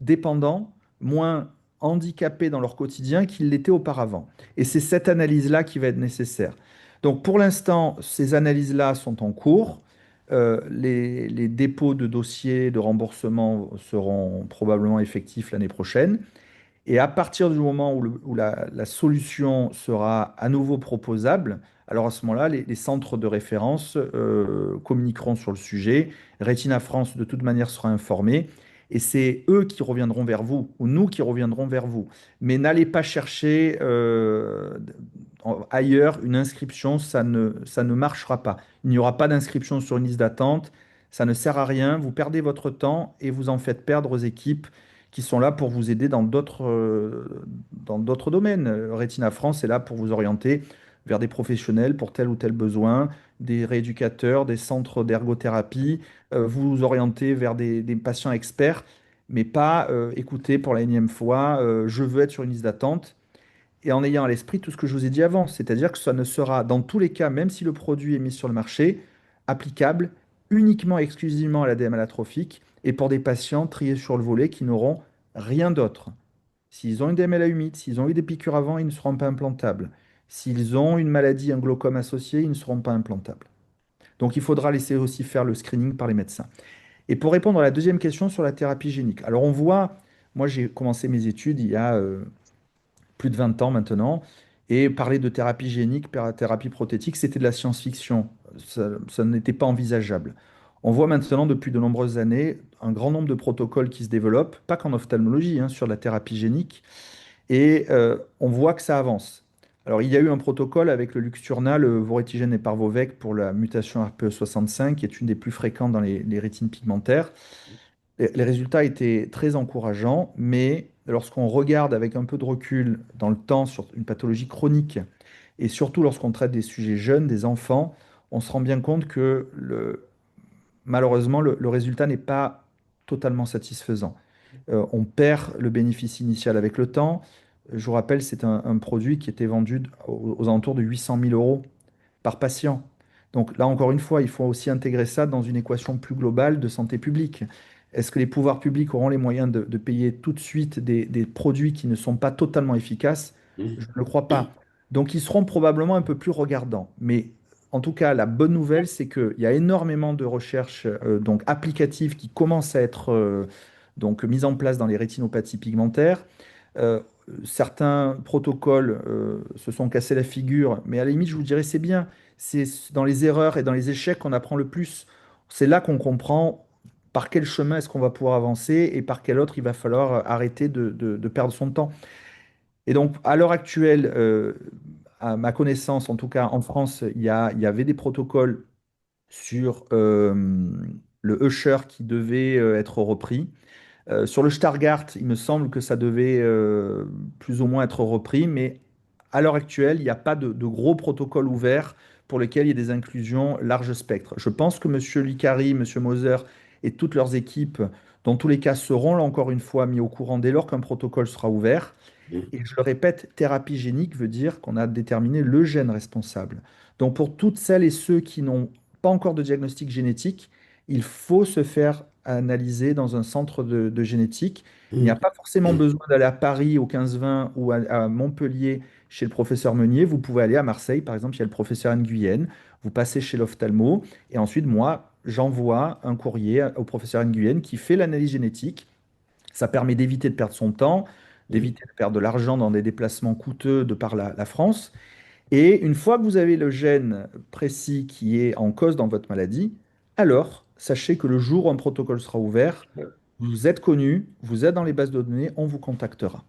dépendants, moins handicapés dans leur quotidien qu'ils l'étaient auparavant. Et c'est cette analyse-là qui va être nécessaire. Donc pour l'instant, ces analyses-là sont en cours. Les dépôts de dossiers de remboursement seront probablement effectifs l'année prochaine. Et à partir du moment où la solution sera à nouveau proposable, alors à ce moment-là, les centres de référence communiqueront sur le sujet. Retina France, de toute manière, sera informé. Et c'est eux qui reviendront vers vous, ou nous qui reviendrons vers vous. Mais n'allez pas chercher ailleurs une inscription, ça ne marchera pas. Il n'y aura pas d'inscription sur une liste d'attente, ça ne sert à rien, vous perdez votre temps et vous en faites perdre aux équipes qui sont là pour vous aider dans d'autres domaines. Retina France est là pour vous orienter vers des professionnels pour tel ou tel besoin, des rééducateurs, des centres d'ergothérapie, vous orienter vers des patients experts, mais pas écouter pour la énième fois, je veux être sur une liste d'attente, et en ayant à l'esprit tout ce que je vous ai dit avant, c'est-à-dire que ça ne sera, dans tous les cas, même si le produit est mis sur le marché, applicable uniquement et exclusivement à la l'ADM atrophique et pour des patients triés sur le volet qui n'auront rien d'autre. S'ils ont une DMLA humide, s'ils ont eu des piqûres avant, ils ne seront pas implantables. S'ils ont une maladie, un glaucome associé, ils ne seront pas implantables. Donc il faudra laisser aussi faire le screening par les médecins. Et pour répondre à la deuxième question sur la thérapie génique, alors on voit, moi j'ai commencé mes études il y a plus de 20 ans maintenant, et parler de thérapie génique, thérapie prothétique, c'était de la science-fiction. Ça n'était pas envisageable. On voit maintenant depuis de nombreuses années un grand nombre de protocoles qui se développent, pas qu'en ophtalmologie, hein, sur la thérapie génique, et on voit que ça avance. Alors, il y a eu un protocole avec le Luxturna, le Voretigène et Parvovec pour la mutation RPE65, qui est une des plus fréquentes dans les rétines pigmentaires. Les résultats étaient très encourageants, mais lorsqu'on regarde avec un peu de recul dans le temps sur une pathologie chronique, et surtout lorsqu'on traite des sujets jeunes, des enfants, on se rend bien compte que malheureusement, le résultat n'est pas totalement satisfaisant. On perd le bénéfice initial avec le temps. Je vous rappelle, c'est un produit qui était vendu aux alentours de 800 000 euros par patient. Donc là, encore une fois, il faut aussi intégrer ça dans une équation plus globale de santé publique. Est-ce que les pouvoirs publics auront les moyens de payer tout de suite des produits qui ne sont pas totalement efficaces? Je ne le crois pas. Donc ils seront probablement un peu plus regardants. Mais en tout cas, la bonne nouvelle, c'est qu'il y a énormément de recherches donc applicatives qui commencent à être donc mises en place dans les rétinopathies pigmentaires. Euh, Certains protocoles se sont cassés la figure, mais à la limite, je vous dirais, c'est bien. C'est dans les erreurs et dans les échecs qu'on apprend le plus. C'est là qu'on comprend par quel chemin est-ce qu'on va pouvoir avancer et par quel autre il va falloir arrêter de perdre son temps. Et donc, à l'heure actuelle, à ma connaissance, en tout cas en France, il y avait des protocoles sur le Usher qui devait être repris. Sur le Stargardt, il me semble que ça devait plus ou moins être repris, mais à l'heure actuelle, il n'y a pas de gros protocole ouvert pour lesquels il y a des inclusions large spectre. Je pense que M. Licari, M. Moser et toutes leurs équipes, dans tous les cas, seront là encore une fois mis au courant dès lors qu'un protocole sera ouvert. Et je le répète, thérapie génique veut dire qu'on a déterminé le gène responsable. Donc pour toutes celles et ceux qui n'ont pas encore de diagnostic génétique, il faut se faire analyser dans un centre de génétique. Il n'y a pas forcément besoin d'aller à Paris au 15-20 ou à Montpellier chez le professeur Meunier. Vous pouvez aller à Marseille, par exemple, il y a le professeur Nguyen. Vous passez chez l'ophtalmo et ensuite, moi, j'envoie un courrier au professeur Nguyen qui fait l'analyse génétique. Ça permet d'éviter de perdre son temps, d'éviter de perdre de l'argent dans des déplacements coûteux de par la France. Et une fois que vous avez le gène précis qui est en cause dans votre maladie, alors sachez que le jour où un protocole sera ouvert, vous êtes connu, vous êtes dans les bases de données, on vous contactera.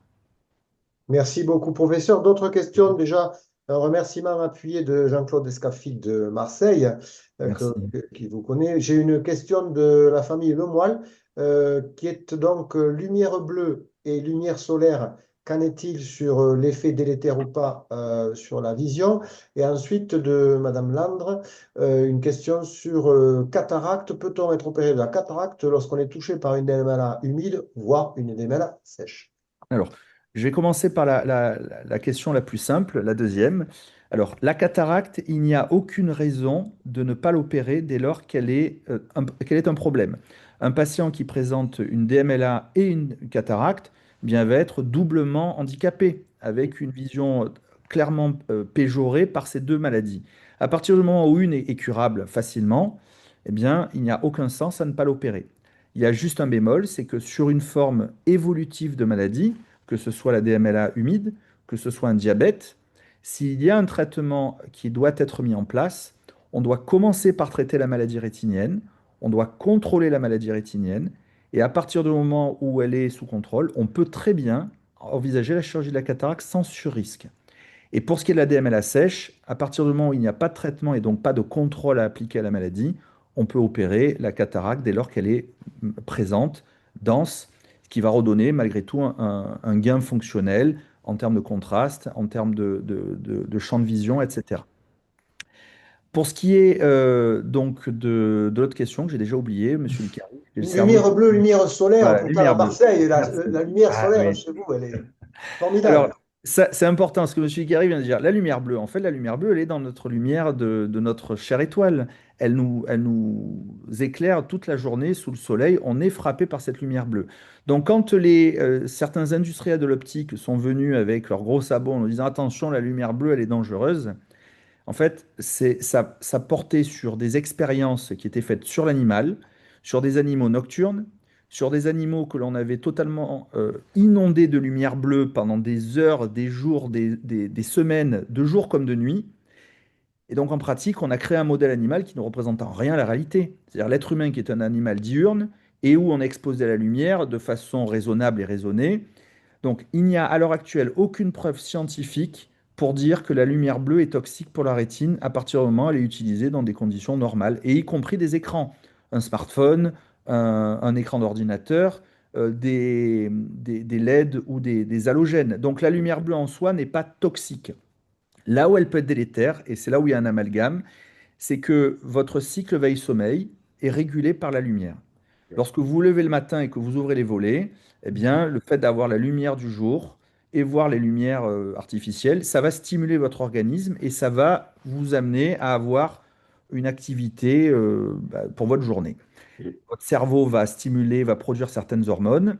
Merci beaucoup, professeur. D'autres questions? Déjà, un remerciement appuyé de Jean-Claude Escafide de Marseille, Merci. qui vous connaît. J'ai une question de la famille Lemoyle, qui est donc lumière bleue et lumière solaire. Qu'en est-il sur l'effet délétère ou pas sur la vision? Et ensuite, de Madame Landre, une question sur cataracte. Peut-on être opéré de la cataracte lorsqu'on est touché par une DMLA humide, voire une DMLA sèche? Alors, je vais commencer par la question la plus simple, la deuxième. Alors, la cataracte, il n'y a aucune raison de ne pas l'opérer dès lors qu'elle est un problème. Un patient qui présente une DMLA et une cataracte, eh bien, va être doublement handicapé, avec une vision clairement péjorée par ces deux maladies. À partir du moment où une est curable facilement, eh bien, il n'y a aucun sens à ne pas l'opérer. Il y a juste un bémol, c'est que sur une forme évolutive de maladie, que ce soit la DMLA humide, que ce soit un diabète, s'il y a un traitement qui doit être mis en place, on doit commencer par traiter la maladie rétinienne, on doit contrôler la maladie rétinienne, Et à partir du moment où elle est sous contrôle, on peut très bien envisager la chirurgie de la cataracte sans surrisque. Et pour ce qui est de la DMLA sèche, à partir du moment où il n'y a pas de traitement et donc pas de contrôle à appliquer à la maladie, on peut opérer la cataracte dès lors qu'elle est présente, dense, ce qui va redonner malgré tout un gain fonctionnel en termes de contraste, en termes de champ de vision, etc. Pour ce qui est donc de l'autre question que j'ai déjà oubliée, Monsieur Licari, j'ai le cerveau. Lumière bleue, lumière solaire, Voilà, pourtant à lumière bleue. Marseille, Merci. la lumière Ah solaire oui. chez vous, elle est Alors, formidable. ça, c'est important ce que M. Icari vient de dire. La lumière bleue, en fait, la lumière bleue, elle est dans notre lumière de notre chère étoile. Elle nous éclaire toute la journée sous le soleil. On est frappé par cette lumière bleue. Donc, quand certains industriels de l'optique sont venus avec leurs gros sabots en nous disant attention, la lumière bleue, elle est dangereuse, en fait, ça portait sur des expériences qui étaient faites sur l'animal, sur des animaux nocturnes, sur des animaux que l'on avait totalement inondés de lumière bleue pendant des heures, des jours, des semaines, de jour comme de nuit. Et donc en pratique, on a créé un modèle animal qui ne représente en rien la réalité. C'est-à-dire l'être humain qui est un animal diurne et où on est exposé à la lumière de façon raisonnable et raisonnée. Donc, il n'y a à l'heure actuelle aucune preuve scientifique pour dire que la lumière bleue est toxique pour la rétine à partir du moment où elle est utilisée dans des conditions normales, et y compris des écrans, un smartphone, un écran d'ordinateur, des LED ou des halogènes. Donc, la lumière bleue en soi n'est pas toxique. Là où elle peut être délétère, et c'est là où il y a un amalgame, c'est que votre cycle veille-sommeil est régulé par la lumière. Lorsque vous vous levez le matin et que vous ouvrez les volets, eh bien, le fait d'avoir la lumière du jour et voir les lumières artificielles, ça va stimuler votre organisme et ça va vous amener à avoir une activité pour votre journée. Votre cerveau va stimuler, va produire certaines hormones.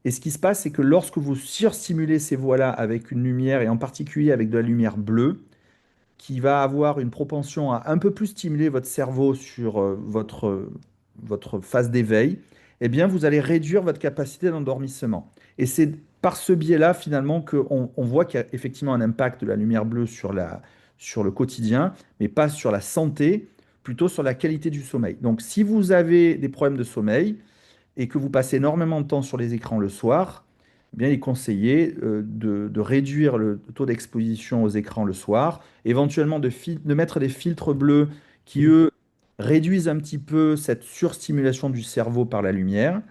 Et ce qui se passe, c'est que lorsque vous surstimulez ces voies-là avec une lumière, et en particulier avec de la lumière bleue, qui va avoir une propension à un peu plus stimuler votre cerveau sur votre phase d'éveil, eh bien, vous allez réduire votre capacité d'endormissement. Et c'est par ce biais-là, finalement, qu'on voit qu'il y a effectivement un impact de la lumière bleue sur le quotidien, mais pas sur la santé, plutôt sur la qualité du sommeil. Donc, si vous avez des problèmes de sommeil, et que vous passez énormément de temps sur les écrans le soir, eh bien, il est conseillé de réduire le taux d'exposition aux écrans le soir, éventuellement de mettre des filtres bleus qui, eux, réduisent un petit peu cette surstimulation du cerveau par la lumière,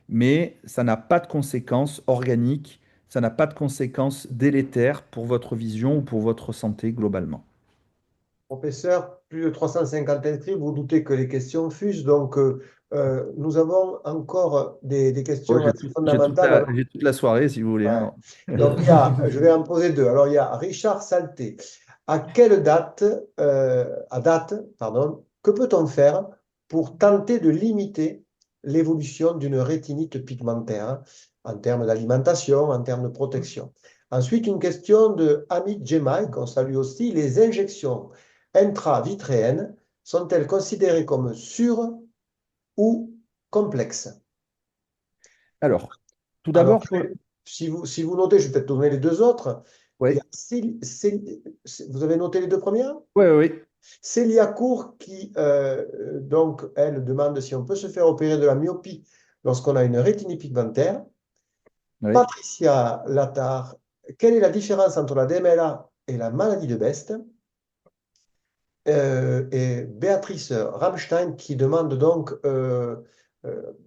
mais ça n'a pas de conséquences organiques, ça n'a pas de conséquences délétères pour votre vision ou pour votre santé globalement. Professeur, plus de 350 inscrits, vous doutez que les questions fusent, donc nous avons encore des Bon, questions assez fondamentales. j'ai toute la soirée, si vous voulez, Ouais. hein. Donc, je vais en poser deux. Alors, il y a Richard Salté. À quelle date, pardon, que peut-on faire pour tenter de limiter l'évolution d'une rétinite pigmentaire hein, en termes d'alimentation, en termes de protection? Ensuite, une question de Amit Jemai, qu'on salue aussi. Les injections intravitréennes sont-elles considérées comme sûres ou complexes? Alors, tout Alors, d'abord, si vous notez, je vais peut-être donner les deux autres. Il y a oui, Vous avez noté les deux premières? oui, oui, Célia Cour qui, donc, elle demande si on peut se faire opérer de la myopie lorsqu'on a une rétinite pigmentaire. oui. Patricia Lattard, quelle est la différence entre la DMLA et la maladie de Best? Et Béatrice Rammstein qui demande donc,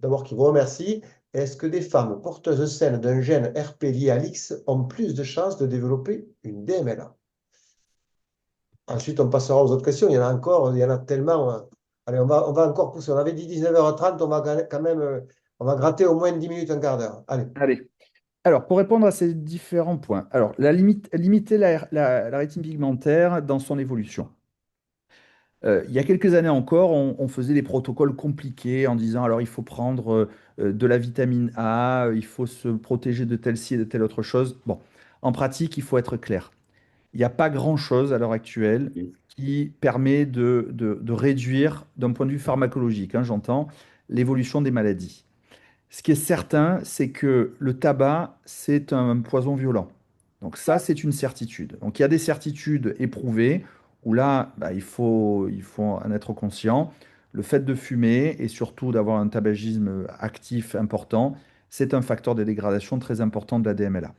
d'abord qui vous remercie, est-ce que des femmes porteuses saines d'un gène RP lié à l'X ont plus de chances de développer une DMLA? Ensuite, on passera aux autres questions. Il y en a encore, il y en a tellement. Allez, on va encore pousser. On avait dit 19h30, on va quand même, on va gratter au moins 10 minutes, un quart d'heure. Allez. Allez. Alors, pour répondre à ces différents points, alors, limiter la rétine pigmentaire dans son évolution. Il y a quelques années encore, on faisait des protocoles compliqués en disant, alors, il faut prendre de la vitamine A, il faut se protéger de telle ci et de telle autre chose. Bon, en pratique, il faut être clair. Il n'y a pas grand-chose à l'heure actuelle qui permet de réduire, d'un point de vue pharmacologique, hein, j'entends, l'évolution des maladies. Ce qui est certain, c'est que le tabac, c'est un poison violent. Donc ça, c'est une certitude. Donc il y a des certitudes éprouvées où là, bah, il faut en être conscient. le fait de fumer et surtout d'avoir un tabagisme actif important, c'est un facteur de dégradation très important de la DMLA.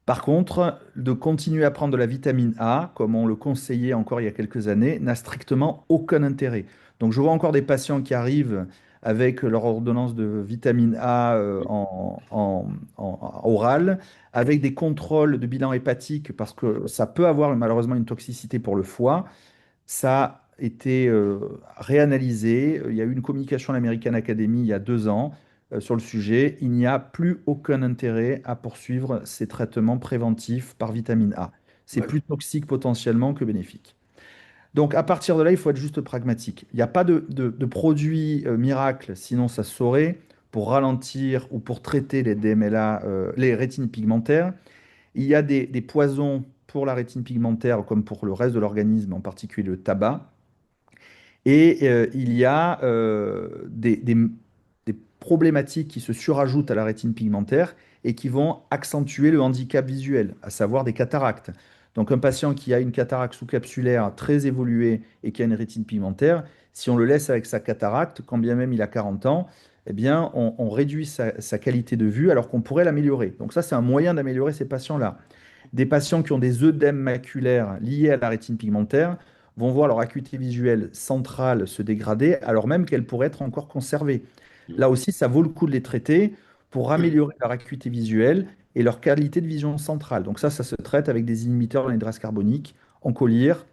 Par contre, de continuer à prendre de la vitamine A, comme on le conseillait encore il y a quelques années, n'a strictement aucun intérêt. Donc je vois encore des patients qui arrivent avec leur ordonnance de vitamine A orale, avec des contrôles de bilan hépatique, parce que ça peut avoir malheureusement une toxicité pour le foie. Ça a été réanalysé. Il y a eu une communication à l'American Academy il y a 2 ans sur le sujet. Il n'y a plus aucun intérêt à poursuivre ces traitements préventifs par vitamine A. C'est Ouais. plus toxique potentiellement que bénéfique. Donc à partir de là, il faut être juste pragmatique. Il n'y a pas de produit miracle, sinon ça se saurait, pour ralentir ou pour traiter les DMLA, les rétines pigmentaires. Il y a des poisons pour la rétine pigmentaire, comme pour le reste de l'organisme, en particulier le tabac. Et il y a des problématiques qui se surajoutent à la rétine pigmentaire et qui vont accentuer le handicap visuel, à savoir des cataractes. Donc un patient qui a une cataracte sous-capsulaire très évoluée et qui a une rétine pigmentaire, si on le laisse avec sa cataracte, quand bien même il a 40 ans, eh bien, on réduit sa qualité de vue alors qu'on pourrait l'améliorer. Donc ça, c'est un moyen d'améliorer ces patients-là. Des patients qui ont des œdèmes maculaires liés à la rétine pigmentaire vont voir leur acuité visuelle centrale se dégrader, alors même qu'elle pourrait être encore conservée. Là aussi, ça vaut le coup de les traiter pour améliorer leur acuité visuelle et leur qualité de vision centrale. Donc ça se traite avec des inhibiteurs de l'anhydrase carbonique en collyre,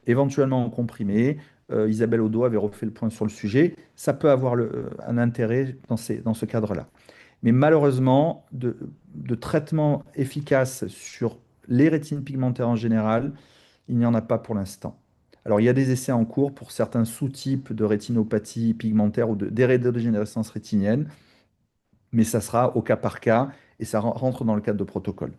éventuellement en comprimé. Isabelle Odo avait refait le point sur le sujet. Ça peut avoir un intérêt dans ce cadre-là. Mais malheureusement, de traitement efficace sur les rétines pigmentaires en général, il n'y en a pas pour l'instant. Alors, il y a des essais en cours pour certains sous-types de rétinopathie pigmentaire ou d'érédodégénérescence rétinienne, mais ça sera au cas par cas et ça rentre dans le cadre de protocole.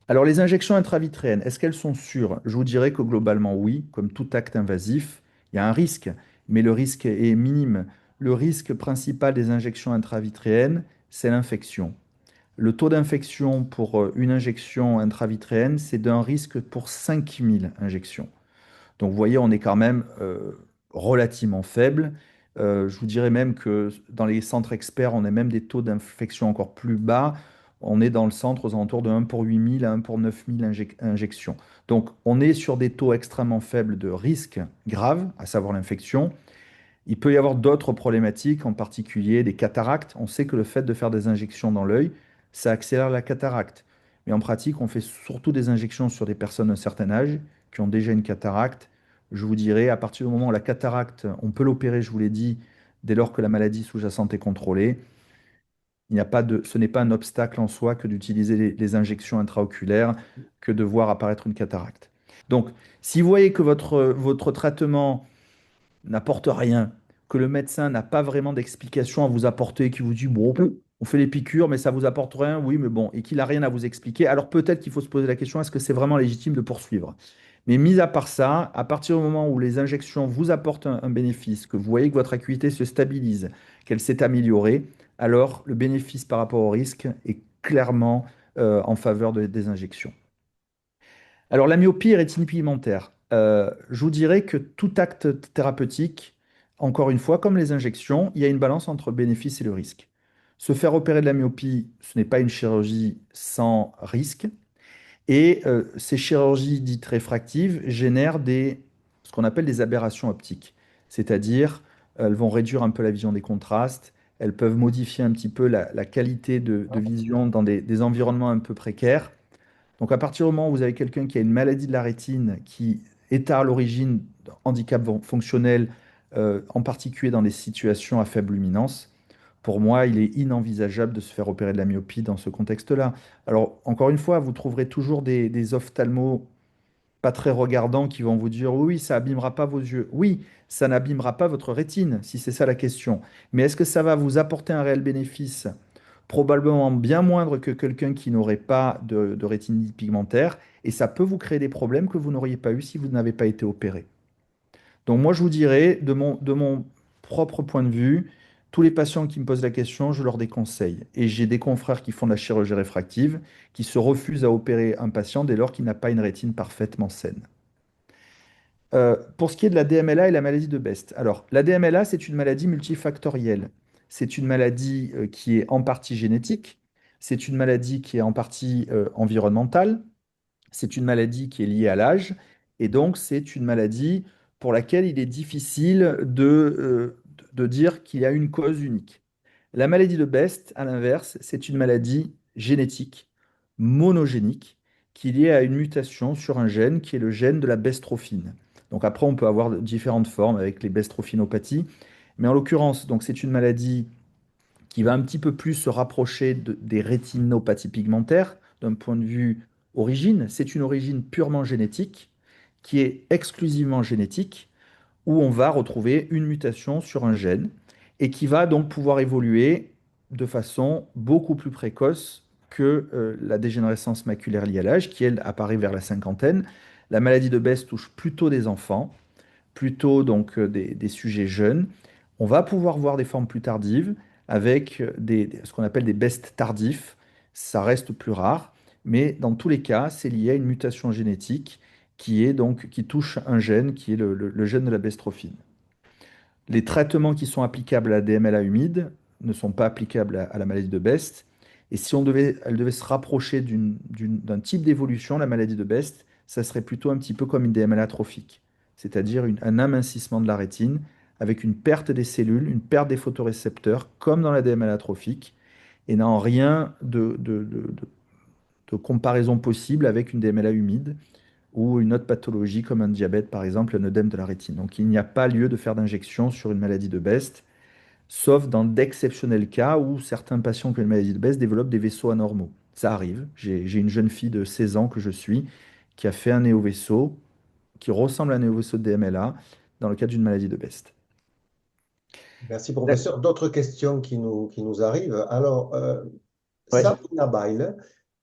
Alors, les injections intravitréennes, est-ce qu'elles sont sûres? Je vous dirais que globalement, oui, comme tout acte invasif, il y a un risque, mais le risque est minime. Le risque principal des injections intravitréennes, c'est l'infection. Le taux d'infection pour une injection intravitréenne, c'est d'un risque pour 5000 injections. Donc vous voyez, on est quand même relativement faible. Je vous dirais même que dans les centres experts, on a même des taux d'infection encore plus bas. On est dans le centre aux alentours de 1 pour 8000 à 1 pour 9000 injections. Donc on est sur des taux extrêmement faibles de risque grave, à savoir l'infection. Il peut y avoir d'autres problématiques, en particulier des cataractes. On sait que le fait de faire des injections dans l'œil, ça accélère la cataracte. Mais en pratique, on fait surtout des injections sur des personnes d'un certain âge qui ont déjà une cataracte. Je vous dirais, à partir du moment où la cataracte, on peut l'opérer, je vous l'ai dit, dès lors que la maladie sous-jacente est contrôlée. Ce n'est pas un obstacle en soi que d'utiliser les injections intraoculaires que de voir apparaître une cataracte. Donc, si vous voyez que votre traitement n'apporte rien, que le médecin n'a pas vraiment d'explication à vous apporter, qui vous dit, bon, on fait les piqûres, mais ça vous apporte rien, oui, mais bon, et qu'il n'a rien à vous expliquer, alors peut-être qu'il faut se poser la question, est-ce que c'est vraiment légitime de poursuivre? Mais mis à part ça, à partir du moment où les injections vous apportent un bénéfice, que vous voyez que votre acuité se stabilise, qu'elle s'est améliorée, alors le bénéfice par rapport au risque est clairement en faveur des injections. Alors, la myopie et rétine pigmentaire. Je vous dirais que tout acte thérapeutique, encore une fois, comme les injections, il y a une balance entre le bénéfice et le risque. Se faire opérer de la myopie, ce n'est pas une chirurgie sans risque. Et ces chirurgies dites réfractives génèrent ce qu'on appelle des aberrations optiques. C'est-à-dire, elles vont réduire un peu la vision des contrastes, elles peuvent modifier un petit peu la qualité de vision dans des environnements un peu précaires. Donc, à partir du moment où vous avez quelqu'un qui a une maladie de la rétine qui est à l'origine d'un handicap fonctionnel, en particulier dans des situations à faible luminance, pour moi, il est inenvisageable de se faire opérer de la myopie dans ce contexte-là. Alors, encore une fois, vous trouverez toujours des ophtalmos pas très regardants qui vont vous dire oui, ça abîmera pas vos yeux. Oui, ça n'abîmera pas votre rétine, si c'est ça la question. Mais est-ce que ça va vous apporter un réel bénéfice? Probablement bien moindre que quelqu'un qui n'aurait pas de rétine pigmentaire, et ça peut vous créer des problèmes que vous n'auriez pas eu si vous n'avez pas été opéré. Donc moi, je vous dirais, de mon propre point de vue, tous les patients qui me posent la question, je leur déconseille. Et j'ai des confrères qui font de la chirurgie réfractive, qui se refusent à opérer un patient dès lors qu'il n'a pas une rétine parfaitement saine. Pour ce qui est de la DMLA et la maladie de Best, alors la DMLA, c'est une maladie multifactorielle. C'est une maladie qui est en partie génétique, c'est une maladie qui est en partie environnementale, c'est une maladie qui est liée à l'âge, et donc c'est une maladie pour laquelle il est difficile de dire qu'il y a une cause unique. La maladie de Best, à l'inverse, c'est une maladie génétique, monogénique, qui est liée à une mutation sur un gène qui est le gène de la bestrophine. Donc après, on peut avoir différentes formes avec les bestrophinopathies, mais en l'occurrence, donc c'est une maladie qui va un petit peu plus se rapprocher des rétinopathies pigmentaires d'un point de vue origine. C'est une origine purement génétique, qui est exclusivement génétique, où on va retrouver une mutation sur un gène et qui va donc pouvoir évoluer de façon beaucoup plus précoce que la dégénérescence maculaire liée à l'âge, qui elle apparaît vers la cinquantaine. La maladie de Best touche plutôt des enfants, plutôt donc des sujets jeunes. On va pouvoir voir des formes plus tardives avec ce qu'on appelle des Best tardifs. Ça reste plus rare, mais dans tous les cas, c'est lié à une mutation génétique qui touche un gène qui est le gène de la bestrophine. Les traitements qui sont applicables à la DMLA humide ne sont pas applicables à la maladie de Best. Et si elle devait se rapprocher d'un type d'évolution, la maladie de Best, ça serait plutôt un petit peu comme une DMLA atrophique, c'est-à-dire un amincissement de la rétine avec une perte des cellules, une perte des photorécepteurs, comme dans la DMLA atrophique, et n'a en rien de comparaison possible avec une DMLA humide ou une autre pathologie comme un diabète, par exemple, un œdème de la rétine. Donc il n'y a pas lieu de faire d'injection sur une maladie de Best, sauf dans d'exceptionnels cas où certains patients qui ont une maladie de Best développent des vaisseaux anormaux. Ça arrive. J'ai une jeune fille de 16 ans que je suis qui a fait un néovaisseau qui ressemble à un néovaisseau de DMLA dans le cadre d'une maladie de Best. Merci, D'accord. professeur. D'autres questions qui nous arrivent. Alors, Ouais. Sabrina Bail,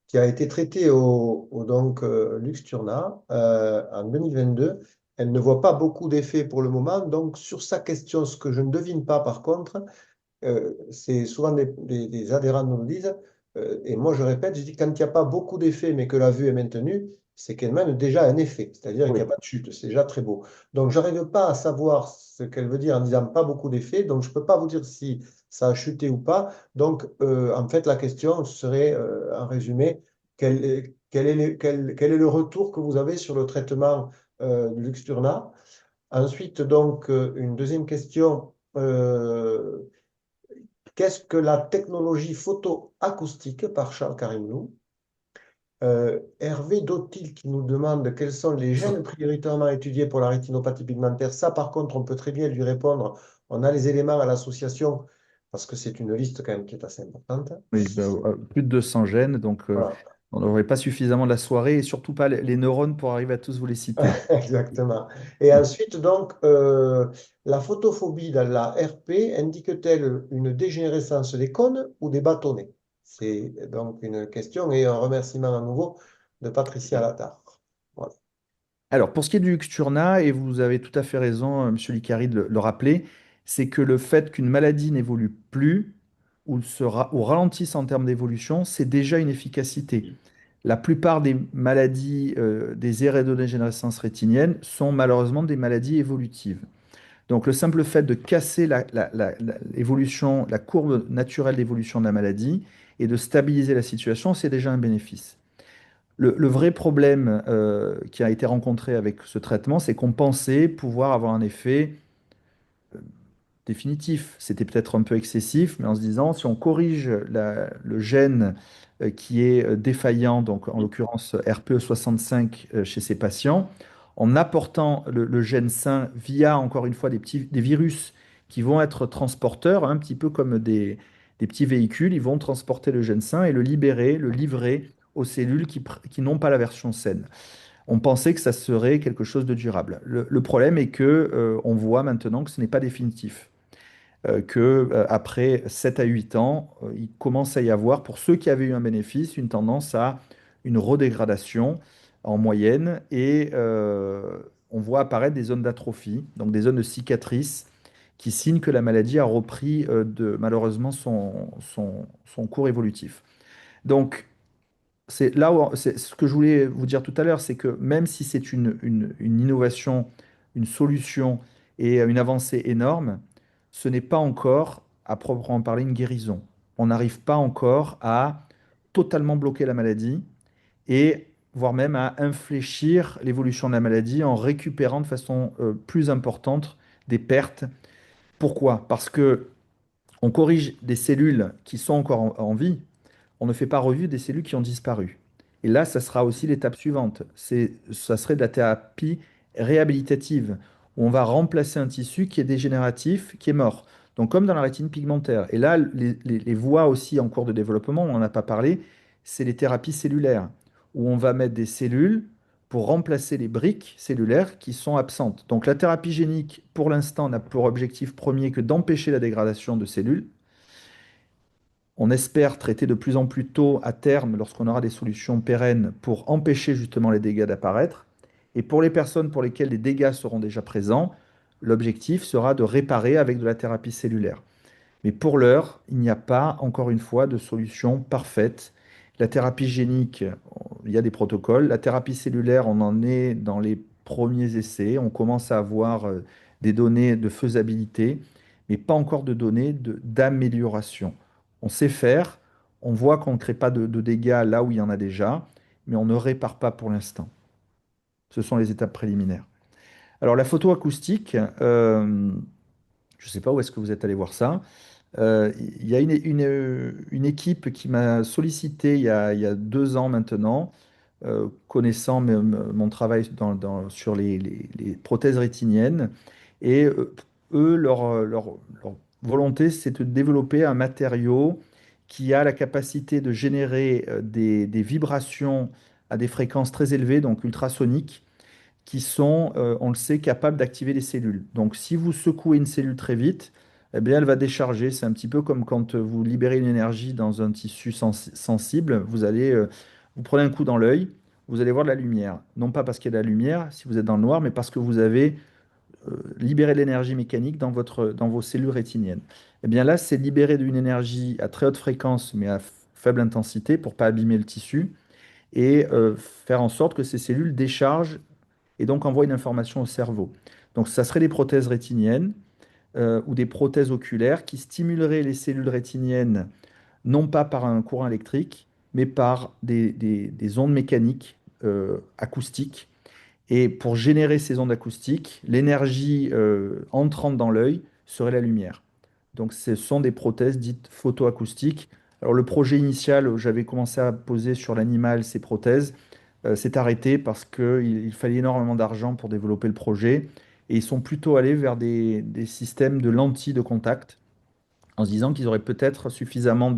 qui a été traitée donc, Luxturna en 2022. Elle ne voit pas beaucoup d'effets pour le moment. Donc, sur sa question, ce que je ne devine pas par contre, c'est souvent des adhérents nous le disent, et moi je répète, je dis quand il n'y a pas beaucoup d'effets mais que la vue est maintenue, c'est qu'elle mène déjà un effet, c'est-à-dire qu'il n'y a Oui. pas de chute, c'est déjà très beau. Donc je n'arrive pas à savoir ce qu'elle veut dire en disant pas beaucoup d'effets, donc je ne peux pas vous dire si ça a chuté ou pas. Donc en fait la question serait en résumé, quel est le retour que vous avez sur le traitement de Luxturna? Ensuite donc une deuxième question. Qu'est-ce que la technologie photoacoustique par Charles Karimloo? Hervé Dotil qui nous demande quels sont les gènes prioritairement étudiés pour la rétinopathie pigmentaire. Ça, par contre, on peut très bien lui répondre. On a les éléments à l'association parce que c'est une liste quand même qui est assez importante. Oui, plus de 200 gènes, donc Voilà, on n'aurait pas suffisamment de la soirée et surtout pas les neurones pour arriver à tous vous les citer. exactement. Et ensuite, donc, la photophobie dans la RP indique-t-elle une dégénérescence des cônes ou des bâtonnets? C'est donc une question et un remerciement à nouveau de Patricia Lattard. Voilà. Alors, pour ce qui est du Luxturna, et vous avez tout à fait raison, Monsieur Licari, de le rappeler, c'est que le fait qu'une maladie n'évolue plus ou ralentisse en termes d'évolution, c'est déjà une efficacité. La plupart des maladies des érédodégénérescences rétiniennes sont malheureusement des maladies évolutives. Donc, le simple fait de casser l'évolution, la courbe naturelle d'évolution de la maladie et de stabiliser la situation, c'est déjà un bénéfice. Le vrai problème qui a été rencontré avec ce traitement, c'est qu'on pensait pouvoir avoir un effet définitif. C'était peut-être un peu excessif, mais en se disant, si on corrige le gène qui est défaillant, donc en l'occurrence RPE65 chez ces patients, en apportant le gène sain via, encore une fois, des virus qui vont être transporteurs, un petit peu comme des petits véhicules, ils vont transporter le gène sain et le libérer, le livrer aux cellules qui n'ont pas la version saine. On pensait que ça serait quelque chose de durable. Le problème est que on voit maintenant que ce n'est pas définitif. Que après 7 à 8 ans, il commence à y avoir, pour ceux qui avaient eu un bénéfice, une tendance à une redégradation en moyenne et on voit apparaître des zones d'atrophie, donc des zones de cicatrices qui signent que la maladie a repris malheureusement son cours évolutif. Donc, c'est ce que je voulais vous dire tout à l'heure, c'est que même si c'est une innovation une solution et une avancée énorme, ce n'est pas encore, à proprement parler, une guérison. On n'arrive pas encore à totalement bloquer la maladie et voire même à infléchir l'évolution de la maladie en récupérant de façon plus importante des pertes. Pourquoi? Parce que on corrige des cellules qui sont encore en vie, on ne fait pas revue des cellules qui ont disparu. Et là, ça sera aussi l'étape suivante. Ça serait de la thérapie réhabilitative, où on va remplacer un tissu qui est dégénératif, qui est mort. Donc, comme dans la rétine pigmentaire. Et là, les voies aussi en cours de développement, on n'en a pas parlé, c'est les thérapies cellulaires, où on va mettre des cellules pour remplacer les briques cellulaires qui sont absentes. Donc, la thérapie génique, pour l'instant, n'a pour objectif premier que d'empêcher la dégradation de cellules. On espère traiter de plus en plus tôt à terme lorsqu'on aura des solutions pérennes pour empêcher justement les dégâts d'apparaître. Et pour les personnes pour lesquelles les dégâts seront déjà présents, l'objectif sera de réparer avec de la thérapie cellulaire. Mais pour l'heure, il n'y a pas, encore une fois, de solution parfaite. La thérapie génique, il y a des protocoles. La thérapie cellulaire, on en est dans les premiers essais. On commence à avoir des données de faisabilité, mais pas encore de données d'amélioration. On sait faire, on voit qu'on ne crée pas de dégâts là où il y en a déjà, mais on ne répare pas pour l'instant. Ce sont les étapes préliminaires. Alors la photo acoustique, je ne sais pas où est-ce que vous êtes allé voir ça. Il y a une équipe qui m'a sollicité il y a 2 ans maintenant, connaissant mon travail sur les prothèses rétiniennes. Et eux, leur volonté, c'est de développer un matériau qui a la capacité de générer des vibrations à des fréquences très élevées, donc ultrasoniques, qui sont, on le sait, capables d'activer les cellules. Donc, si vous secouez une cellule très vite, eh bien, elle va décharger. C'est un petit peu comme quand vous libérez une énergie dans un tissu sensible. Vous prenez un coup dans l'œil, vous allez voir de la lumière. Non pas parce qu'il y a de la lumière, si vous êtes dans le noir, mais parce que vous avez libéré de l'énergie mécanique dans vos cellules rétiniennes. Eh bien là, c'est libérer d'une énergie à très haute fréquence, mais à faible intensité pour pas abîmer le tissu et faire en sorte que ces cellules déchargent et donc envoie une information au cerveau. Donc ça serait des prothèses rétiniennes ou des prothèses oculaires qui stimuleraient les cellules rétiniennes non pas par un courant électrique, mais par des ondes mécaniques acoustiques. Et pour générer ces ondes acoustiques, l'énergie entrante dans l'œil serait la lumière. Donc ce sont des prothèses dites photoacoustiques. Alors le projet initial, j'avais commencé à poser sur l'animal ces prothèses, s'est arrêté parce qu'il fallait énormément d'argent pour développer le projet. Et ils sont plutôt allés vers des systèmes de lentilles de contact en se disant qu'ils auraient peut-être suffisamment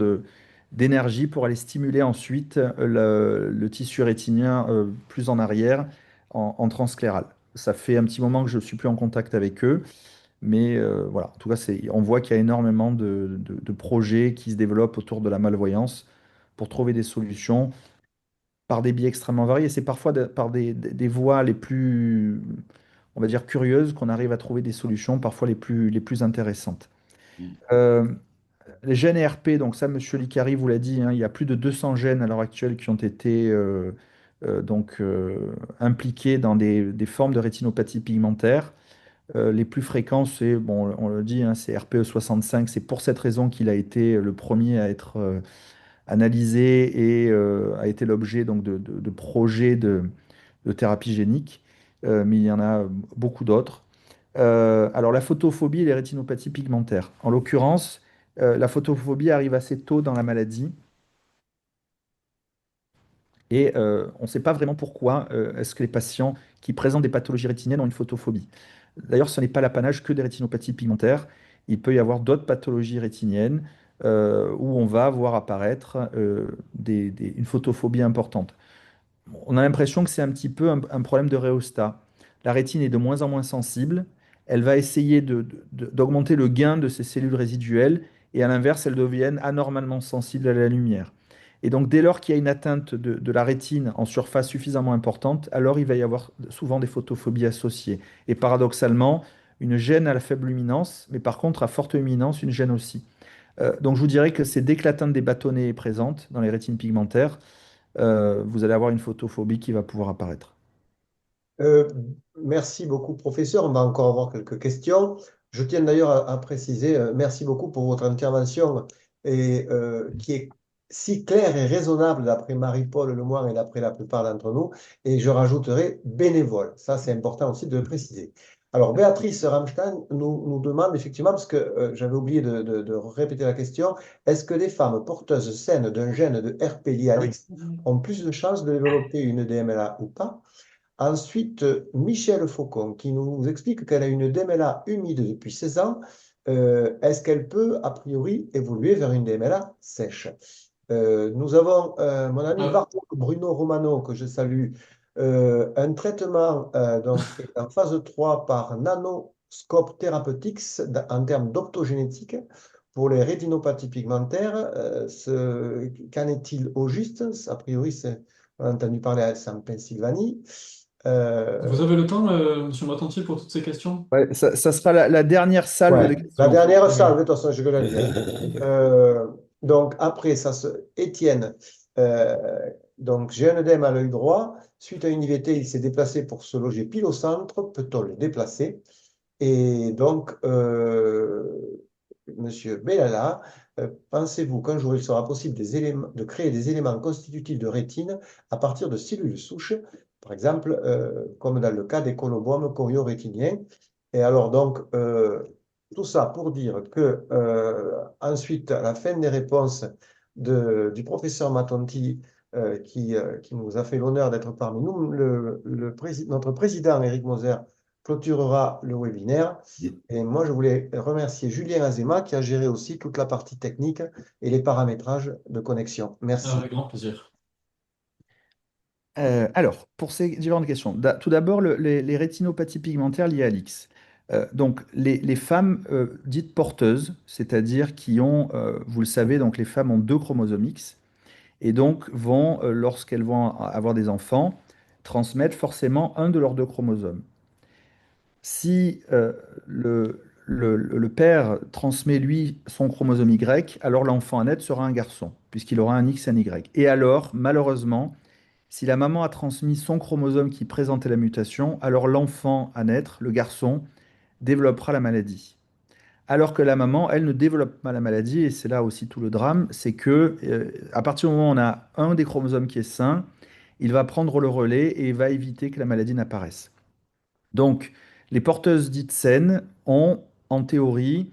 d'énergie pour aller stimuler ensuite le tissu rétinien plus en arrière en transscléral. Ça fait un petit moment que je ne suis plus en contact avec eux, mais voilà, en tout cas, on voit qu'il y a énormément de projets qui se développent autour de la malvoyance pour trouver des solutions par des biais extrêmement variés. C'est parfois par des voies les plus, on va dire, curieuses qu'on arrive à trouver des solutions, parfois les plus intéressantes. Euh, les gènes ERP, donc ça, Monsieur Licari vous l'a dit, hein, il y a plus de 200 gènes à l'heure actuelle qui ont été impliqués dans des formes de rétinopathie pigmentaire. Les plus fréquents, c'est, bon, on le dit, hein, c'est RPE65. C'est pour cette raison qu'il a été le premier à être analysé et a été l'objet donc de projets de thérapie génique. Mais il y en a beaucoup d'autres. Alors la photophobie et les rétinopathies pigmentaires. En l'occurrence, la photophobie arrive assez tôt dans la maladie et on ne sait pas vraiment pourquoi est-ce que les patients qui présentent des pathologies rétiniennes ont une photophobie. D'ailleurs, ce n'est pas l'apanage que des rétinopathies pigmentaires. Il peut y avoir d'autres pathologies rétiniennes où on va voir apparaître une photophobie importante. On a l'impression que c'est un petit peu un problème de rhéostat. La rétine est de moins en moins sensible. Elle va essayer d'augmenter le gain de ces cellules résiduelles et à l'inverse, elles deviennent anormalement sensibles à la lumière. Et donc, dès lors qu'il y a une atteinte de la rétine en surface suffisamment importante, alors il va y avoir souvent des photophobies associées. Et paradoxalement, une gêne à la faible luminance, mais par contre à forte luminance, une gêne aussi. Donc, je vous dirais que c'est dès que l'atteinte des bâtonnets est présente dans les rétines pigmentaires, vous allez avoir une photophobie qui va pouvoir apparaître. Euh, Merci beaucoup, professeur. On va encore avoir quelques questions. Je tiens d'ailleurs à préciser, merci beaucoup pour votre intervention qui est si claire et raisonnable d'après Marie-Paul Lemoine et d'après la plupart d'entre nous. Et je rajouterai bénévole. Ça, c'est important aussi de le préciser. Alors, Béatrice Ramstein nous demande effectivement, parce que j'avais oublié de répéter la question, est-ce que les femmes porteuses saines d'un gène de RP lié à Ah oui. l'X ont plus de chances de développer une DMLA ou pas? Ensuite, Michel Faucon qui nous explique qu'elle a une DMLA humide depuis 16 ans. Est-ce qu'elle peut, a priori, évoluer vers une DMLA sèche? Nous avons mon ami Ah, Bruno Romano, que je salue, un traitement donc, est en phase 3 par Nanoscope Therapeutics en termes d'optogénétique pour les rétinopathies pigmentaires. Qu'en est-il au juste? A priori, on a entendu parler, c'est en Pennsylvanie. vous Euh, avez le temps, monsieur Matanti, pour toutes ces questions? Ouais, ça sera la dernière salve de ouais, la questions. dernière Oui. salve, de toute façon, je vais le dire. Euh, donc, après, Étienne, euh, donc j'ai un œdème à l'œil droit. Suite à une IVT, il s'est déplacé pour se loger pile au centre. Peut-on le déplacer? Et donc, Monsieur Bellala, pensez-vous qu'un jour il sera possible de créer des éléments constitutifs de rétine à partir de cellules souches, par exemple, comme dans le cas des colobomes choriorétiniens? Et alors donc, tout ça pour dire que ensuite, à la fin des réponses du professeur Matonti, qui nous a fait l'honneur d'être parmi nous, notre président Éric Moser clôturera le webinaire. Et moi, je voulais remercier Julien Azema qui a géré aussi toute la partie technique et les paramétrages de connexion. Merci. Avec grand plaisir. Alors, pour ces différentes questions, tout d'abord, les rétinopathies pigmentaires liées à l'X. Donc, les femmes dites porteuses, c'est-à-dire qui ont, vous le savez, donc les femmes ont deux chromosomes X, et donc vont, lorsqu'elles vont avoir des enfants, transmettre forcément un de leurs deux chromosomes. Si le père transmet, lui, son chromosome Y, alors l'enfant à naître sera un garçon, puisqu'il aura un X et un Y. Et alors, malheureusement, si la maman a transmis son chromosome qui présentait la mutation, alors l'enfant à naître, le garçon, développera la maladie. Alors que la maman, elle ne développe pas la maladie, et c'est là aussi tout le drame, c'est que à partir du moment où on a un des chromosomes qui est sain, il va prendre le relais et va éviter que la maladie n'apparaisse. Donc, les porteuses dites saines ont, en théorie,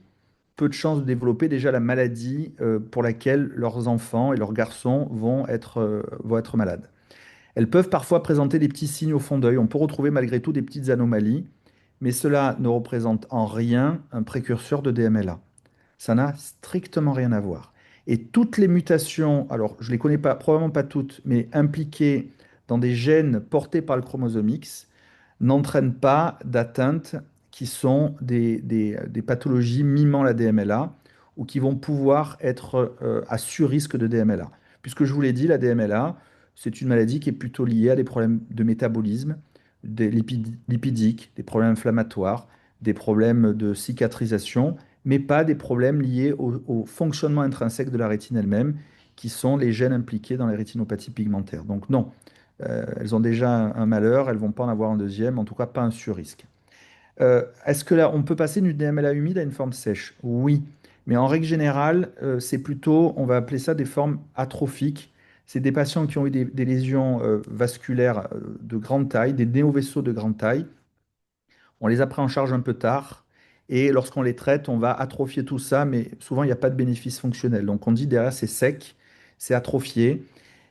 peu de chances de développer déjà la maladie pour laquelle leurs enfants et leurs garçons vont être malades. Elles peuvent parfois présenter des petits signes au fond d'œil. On peut retrouver malgré tout des petites anomalies, mais cela ne représente en rien un précurseur de DMLA. Ça n'a strictement rien à voir. Et toutes les mutations, alors je ne les connais pas, probablement pas toutes, mais impliquées dans des gènes portés par le chromosome X, n'entraînent pas d'atteintes qui sont des pathologies mimant la DMLA ou qui vont pouvoir être à sur-risque de DMLA. Puisque je vous l'ai dit, la DMLA, c'est une maladie qui est plutôt liée à des problèmes de métabolisme, des lipidiques, des problèmes inflammatoires, des problèmes de cicatrisation, mais pas des problèmes liés au fonctionnement intrinsèque de la rétine elle-même, qui sont les gènes impliqués dans les rétinopathies pigmentaires. Donc non, elles ont déjà un malheur, elles ne vont pas en avoir un deuxième, en tout cas pas un sur-risque. Est-ce que là, on peut passer d'une DMLA humide à une forme sèche? Oui, mais en règle générale, c'est plutôt, on va appeler ça des formes atrophiques. C'est des patients qui ont eu des lésions vasculaires de grande taille, des néovaisseaux de grande taille. On les a pris en charge un peu tard. Et lorsqu'on les traite, on va atrophier tout ça, mais souvent, il n'y a pas de bénéfice fonctionnel. Donc, on dit derrière, c'est sec, c'est atrophié.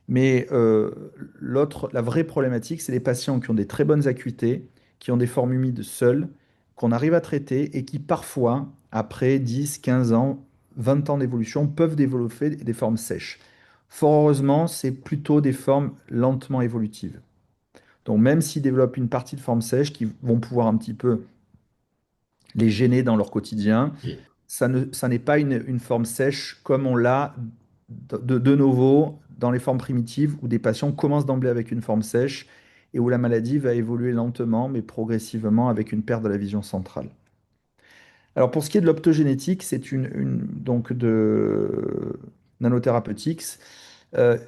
Mais la vraie problématique, c'est les patients qui ont des très bonnes acuités, qui ont des formes humides seules, qu'on arrive à traiter et qui parfois, après 10, 15 ans, 20 ans d'évolution, peuvent développer des formes sèches. Fort heureusement, c'est plutôt des formes lentement évolutives. Donc même s'ils développent une partie de formes sèches qui vont pouvoir un petit peu les gêner dans leur quotidien, ça n'est pas une forme sèche comme on l'a de novo dans les formes primitives où des patients commencent d'emblée avec une forme sèche et où la maladie va évoluer lentement mais progressivement avec une perte de la vision centrale. Alors pour ce qui est de l'optogénétique, c'est donc de nanotherapeutics. Euh,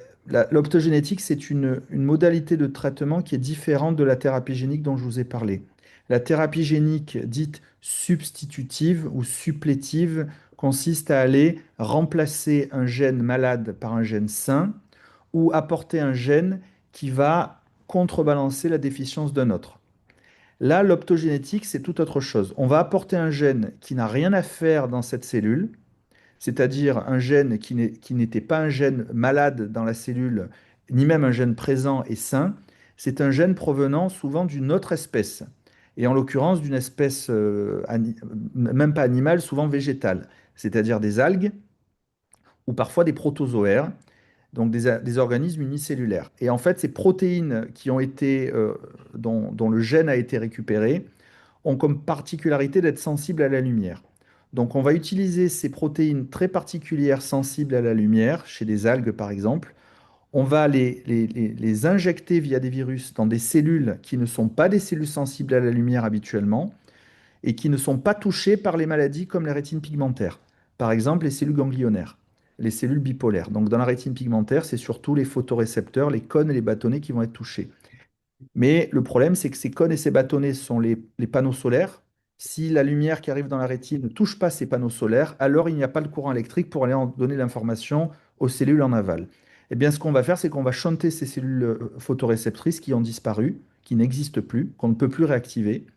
L'optogénétique, c'est une modalité de traitement qui est différente de la thérapie génique dont je vous ai parlé. La thérapie génique dite substitutive ou supplétive consiste à aller remplacer un gène malade par un gène sain ou apporter un gène qui va contrebalancer la déficience d'un autre. Là, l'optogénétique, c'est tout autre chose. On va apporter un gène qui n'a rien à faire dans cette cellule, c'est-à-dire un gène qui n'était pas un gène malade dans la cellule, ni même un gène présent et sain. C'est un gène provenant souvent d'une autre espèce, et en l'occurrence d'une espèce même pas animale, souvent végétale, c'est-à-dire des algues ou parfois des protozoaires, donc des organismes unicellulaires. Et en fait, ces protéines dont le gène a été récupéré ont comme particularité d'être sensibles à la lumière. Donc on va utiliser ces protéines très particulières sensibles à la lumière, chez des algues par exemple. On va les injecter via des virus dans des cellules qui ne sont pas des cellules sensibles à la lumière habituellement et qui ne sont pas touchées par les maladies comme les rétines pigmentaires. Par exemple, les cellules ganglionnaires, les cellules bipolaires. Donc dans la rétine pigmentaire, c'est surtout les photorécepteurs, les cônes et les bâtonnets qui vont être touchés. Mais le problème, c'est que ces cônes et ces bâtonnets sont les panneaux solaires. Si la lumière qui arrive dans la rétine ne touche pas ces panneaux solaires, alors il n'y a pas de courant électrique pour aller en donner l'information aux cellules en aval. Eh bien, ce qu'on va faire, c'est qu'on va shunter ces cellules photoréceptrices qui ont disparu, qui n'existent plus, qu'on ne peut plus réactiver,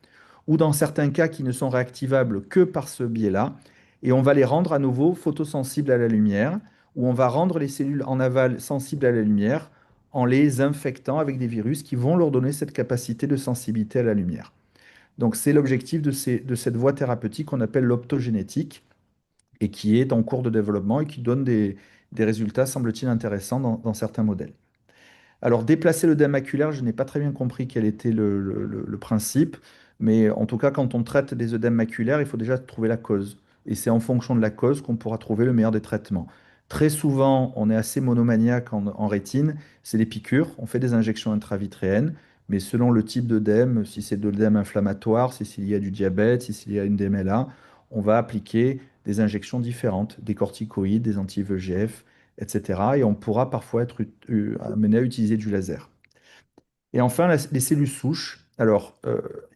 ou dans certains cas qui ne sont réactivables que par ce biais-là, et on va les rendre à nouveau photosensibles à la lumière, ou on va rendre les cellules en aval sensibles à la lumière en les infectant avec des virus qui vont leur donner cette capacité de sensibilité à la lumière. Donc c'est l'objectif de cette voie thérapeutique qu'on appelle l'optogénétique et qui est en cours de développement et qui donne des résultats, semble-t-il, intéressants dans certains modèles. Alors, déplacer l'œdème maculaire, je n'ai pas très bien compris quel était le principe, mais en tout cas, quand on traite des œdèmes maculaires, il faut déjà trouver la cause. Et c'est en fonction de la cause qu'on pourra trouver le meilleur des traitements. Très souvent, on est assez monomaniaque en rétine, c'est les piqûres, on fait des injections intravitréennes, mais selon le type d'œdème, si c'est de l'œdème inflammatoire, si s'il y a du diabète, si s'il y a une DMLA, on va appliquer des injections différentes, des corticoïdes, des anti-VEGF, etc. Et on pourra parfois être amené à utiliser du laser. Et enfin, les cellules souches. Alors,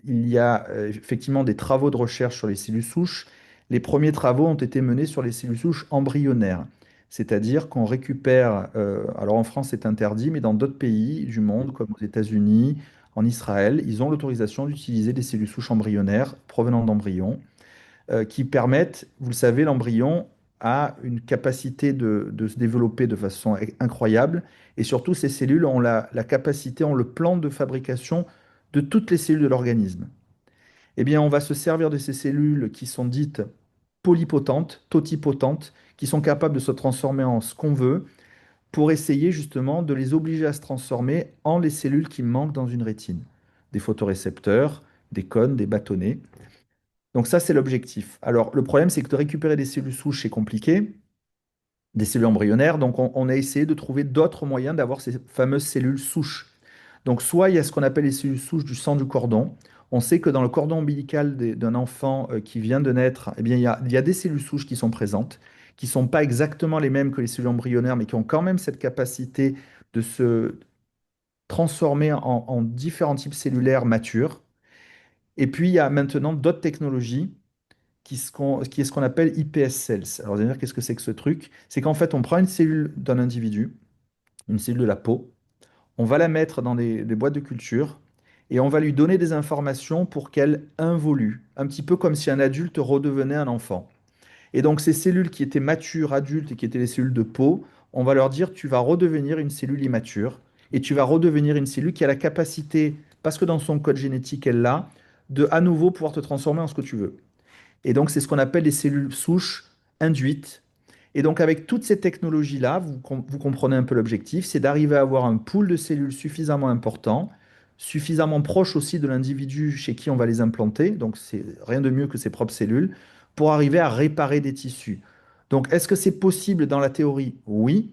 il y a effectivement des travaux de recherche sur les cellules souches. Les premiers travaux ont été menés sur les cellules souches embryonnaires, c'est-à-dire qu'on récupère, alors en France c'est interdit, mais dans d'autres pays du monde, comme aux États-Unis, en Israël, ils ont l'autorisation d'utiliser des cellules souches embryonnaires provenant d'embryons qui permettent, vous le savez, l'embryon a une capacité de se développer de façon incroyable. Et surtout, ces cellules ont la capacité, ont le plan de fabrication de toutes les cellules de l'organisme. Eh bien, on va se servir de ces cellules qui sont dites polypotentes, totipotentes, qui sont capables de se transformer en ce qu'on veut, pour essayer justement de les obliger à se transformer en les cellules qui manquent dans une rétine. Des photorécepteurs, des cônes, des bâtonnets. Donc ça, c'est l'objectif. Alors, le problème, c'est que de récupérer des cellules souches, c'est compliqué, des cellules embryonnaires. Donc, on a essayé de trouver d'autres moyens d'avoir ces fameuses cellules souches. Donc, soit il y a ce qu'on appelle les cellules souches du sang du cordon. On sait que dans le cordon ombilical d'un enfant qui vient de naître, eh bien, il y a des cellules souches qui sont présentes, qui ne sont pas exactement les mêmes que les cellules embryonnaires, mais qui ont quand même cette capacité de se transformer en différents types cellulaires matures. Et puis, il y a maintenant d'autres technologies qui est ce qu'on appelle iPS cells. Alors, vous allez dire, qu'est-ce que c'est que ce truc? C'est qu'en fait, on prend une cellule d'un individu, une cellule de la peau, on va la mettre dans des boîtes de culture et on va lui donner des informations pour qu'elle involue, un petit peu comme si un adulte redevenait un enfant. Et donc, ces cellules qui étaient matures, adultes et qui étaient les cellules de peau, on va leur dire, tu vas redevenir une cellule immature et tu vas redevenir une cellule qui a la capacité, parce que dans son code génétique, elle l'a, de à nouveau pouvoir te transformer en ce que tu veux. Et donc, c'est ce qu'on appelle les cellules souches induites. Et donc, avec toutes ces technologies-là, vous comprenez un peu l'objectif, c'est d'arriver à avoir un pool de cellules suffisamment important, suffisamment proche aussi de l'individu chez qui on va les implanter, donc c'est rien de mieux que ses propres cellules, pour arriver à réparer des tissus. Donc, est-ce que c'est possible dans la théorie? Oui.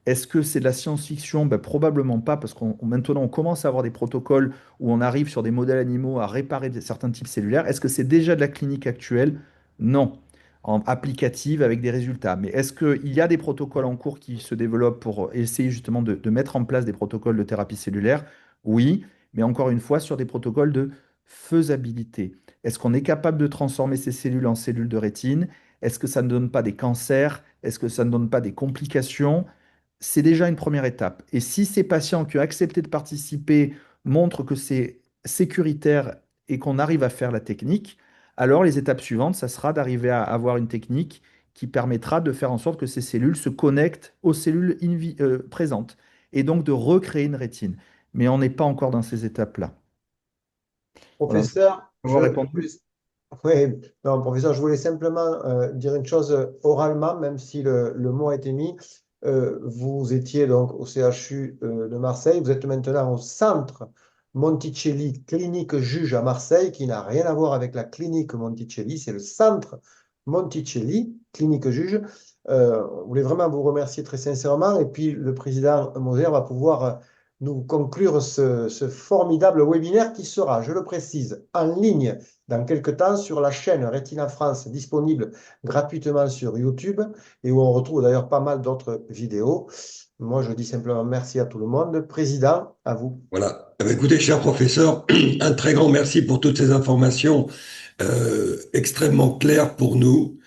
Est-ce que c'est de la science-fiction? Ben, probablement pas, parce qu'on maintenant on commence à avoir des protocoles où on arrive sur des modèles animaux à réparer certains types cellulaires. Est-ce que c'est déjà de la clinique actuelle? Non. applicative avec des résultats. Mais est-ce qu'il y a des protocoles en cours qui se développent pour essayer justement de mettre en place des protocoles de thérapie cellulaire? Oui, mais encore une fois, sur des protocoles de faisabilité. Est-ce qu'on est capable de transformer ces cellules en cellules de rétine? Est-ce que ça ne donne pas des cancers? Est-ce que ça ne donne pas des complications? C'est déjà une première étape. Et si ces patients qui ont accepté de participer montrent que c'est sécuritaire et qu'on arrive à faire la technique, alors les étapes suivantes, ça sera d'arriver à avoir une technique qui permettra de faire en sorte que ces cellules se connectent aux cellules présentes et donc de recréer une rétine. Mais on n'est pas encore dans ces étapes-là. Voilà. Professeur, Avoir répondu? oui, non, professeur, je voulais simplement dire une chose oralement, même si le mot a été mis. Vous étiez donc au CHU de Marseille, vous êtes maintenant au centre Monticelli, clinique juge à Marseille, qui n'a rien à voir avec la clinique Monticelli, c'est le centre Monticelli, clinique juge. Je voulais vraiment vous remercier très sincèrement, et puis le président Moser va pouvoir nous conclure ce formidable webinaire qui sera, je le précise, en ligne dans quelques temps sur la chaîne Retina France, disponible gratuitement sur YouTube et où on retrouve d'ailleurs pas mal d'autres vidéos. Moi, je dis simplement merci à tout le monde. Président, à vous. Voilà. Eh bien, écoutez, cher professeur, un très grand merci pour toutes ces informations extrêmement claires pour nous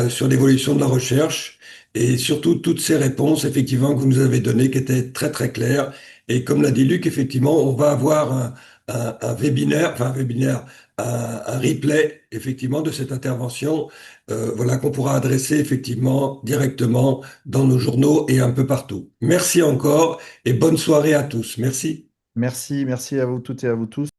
sur l'évolution de la recherche et surtout toutes ces réponses effectivement que vous nous avez données qui étaient très très claires. Et comme l'a dit Luc, effectivement, on va avoir un webinaire, enfin un webinaire, un replay effectivement de cette intervention, voilà qu'on pourra adresser effectivement directement dans nos journaux et un peu partout. Merci encore et bonne soirée à tous. Merci. Merci, merci à vous toutes et à vous tous.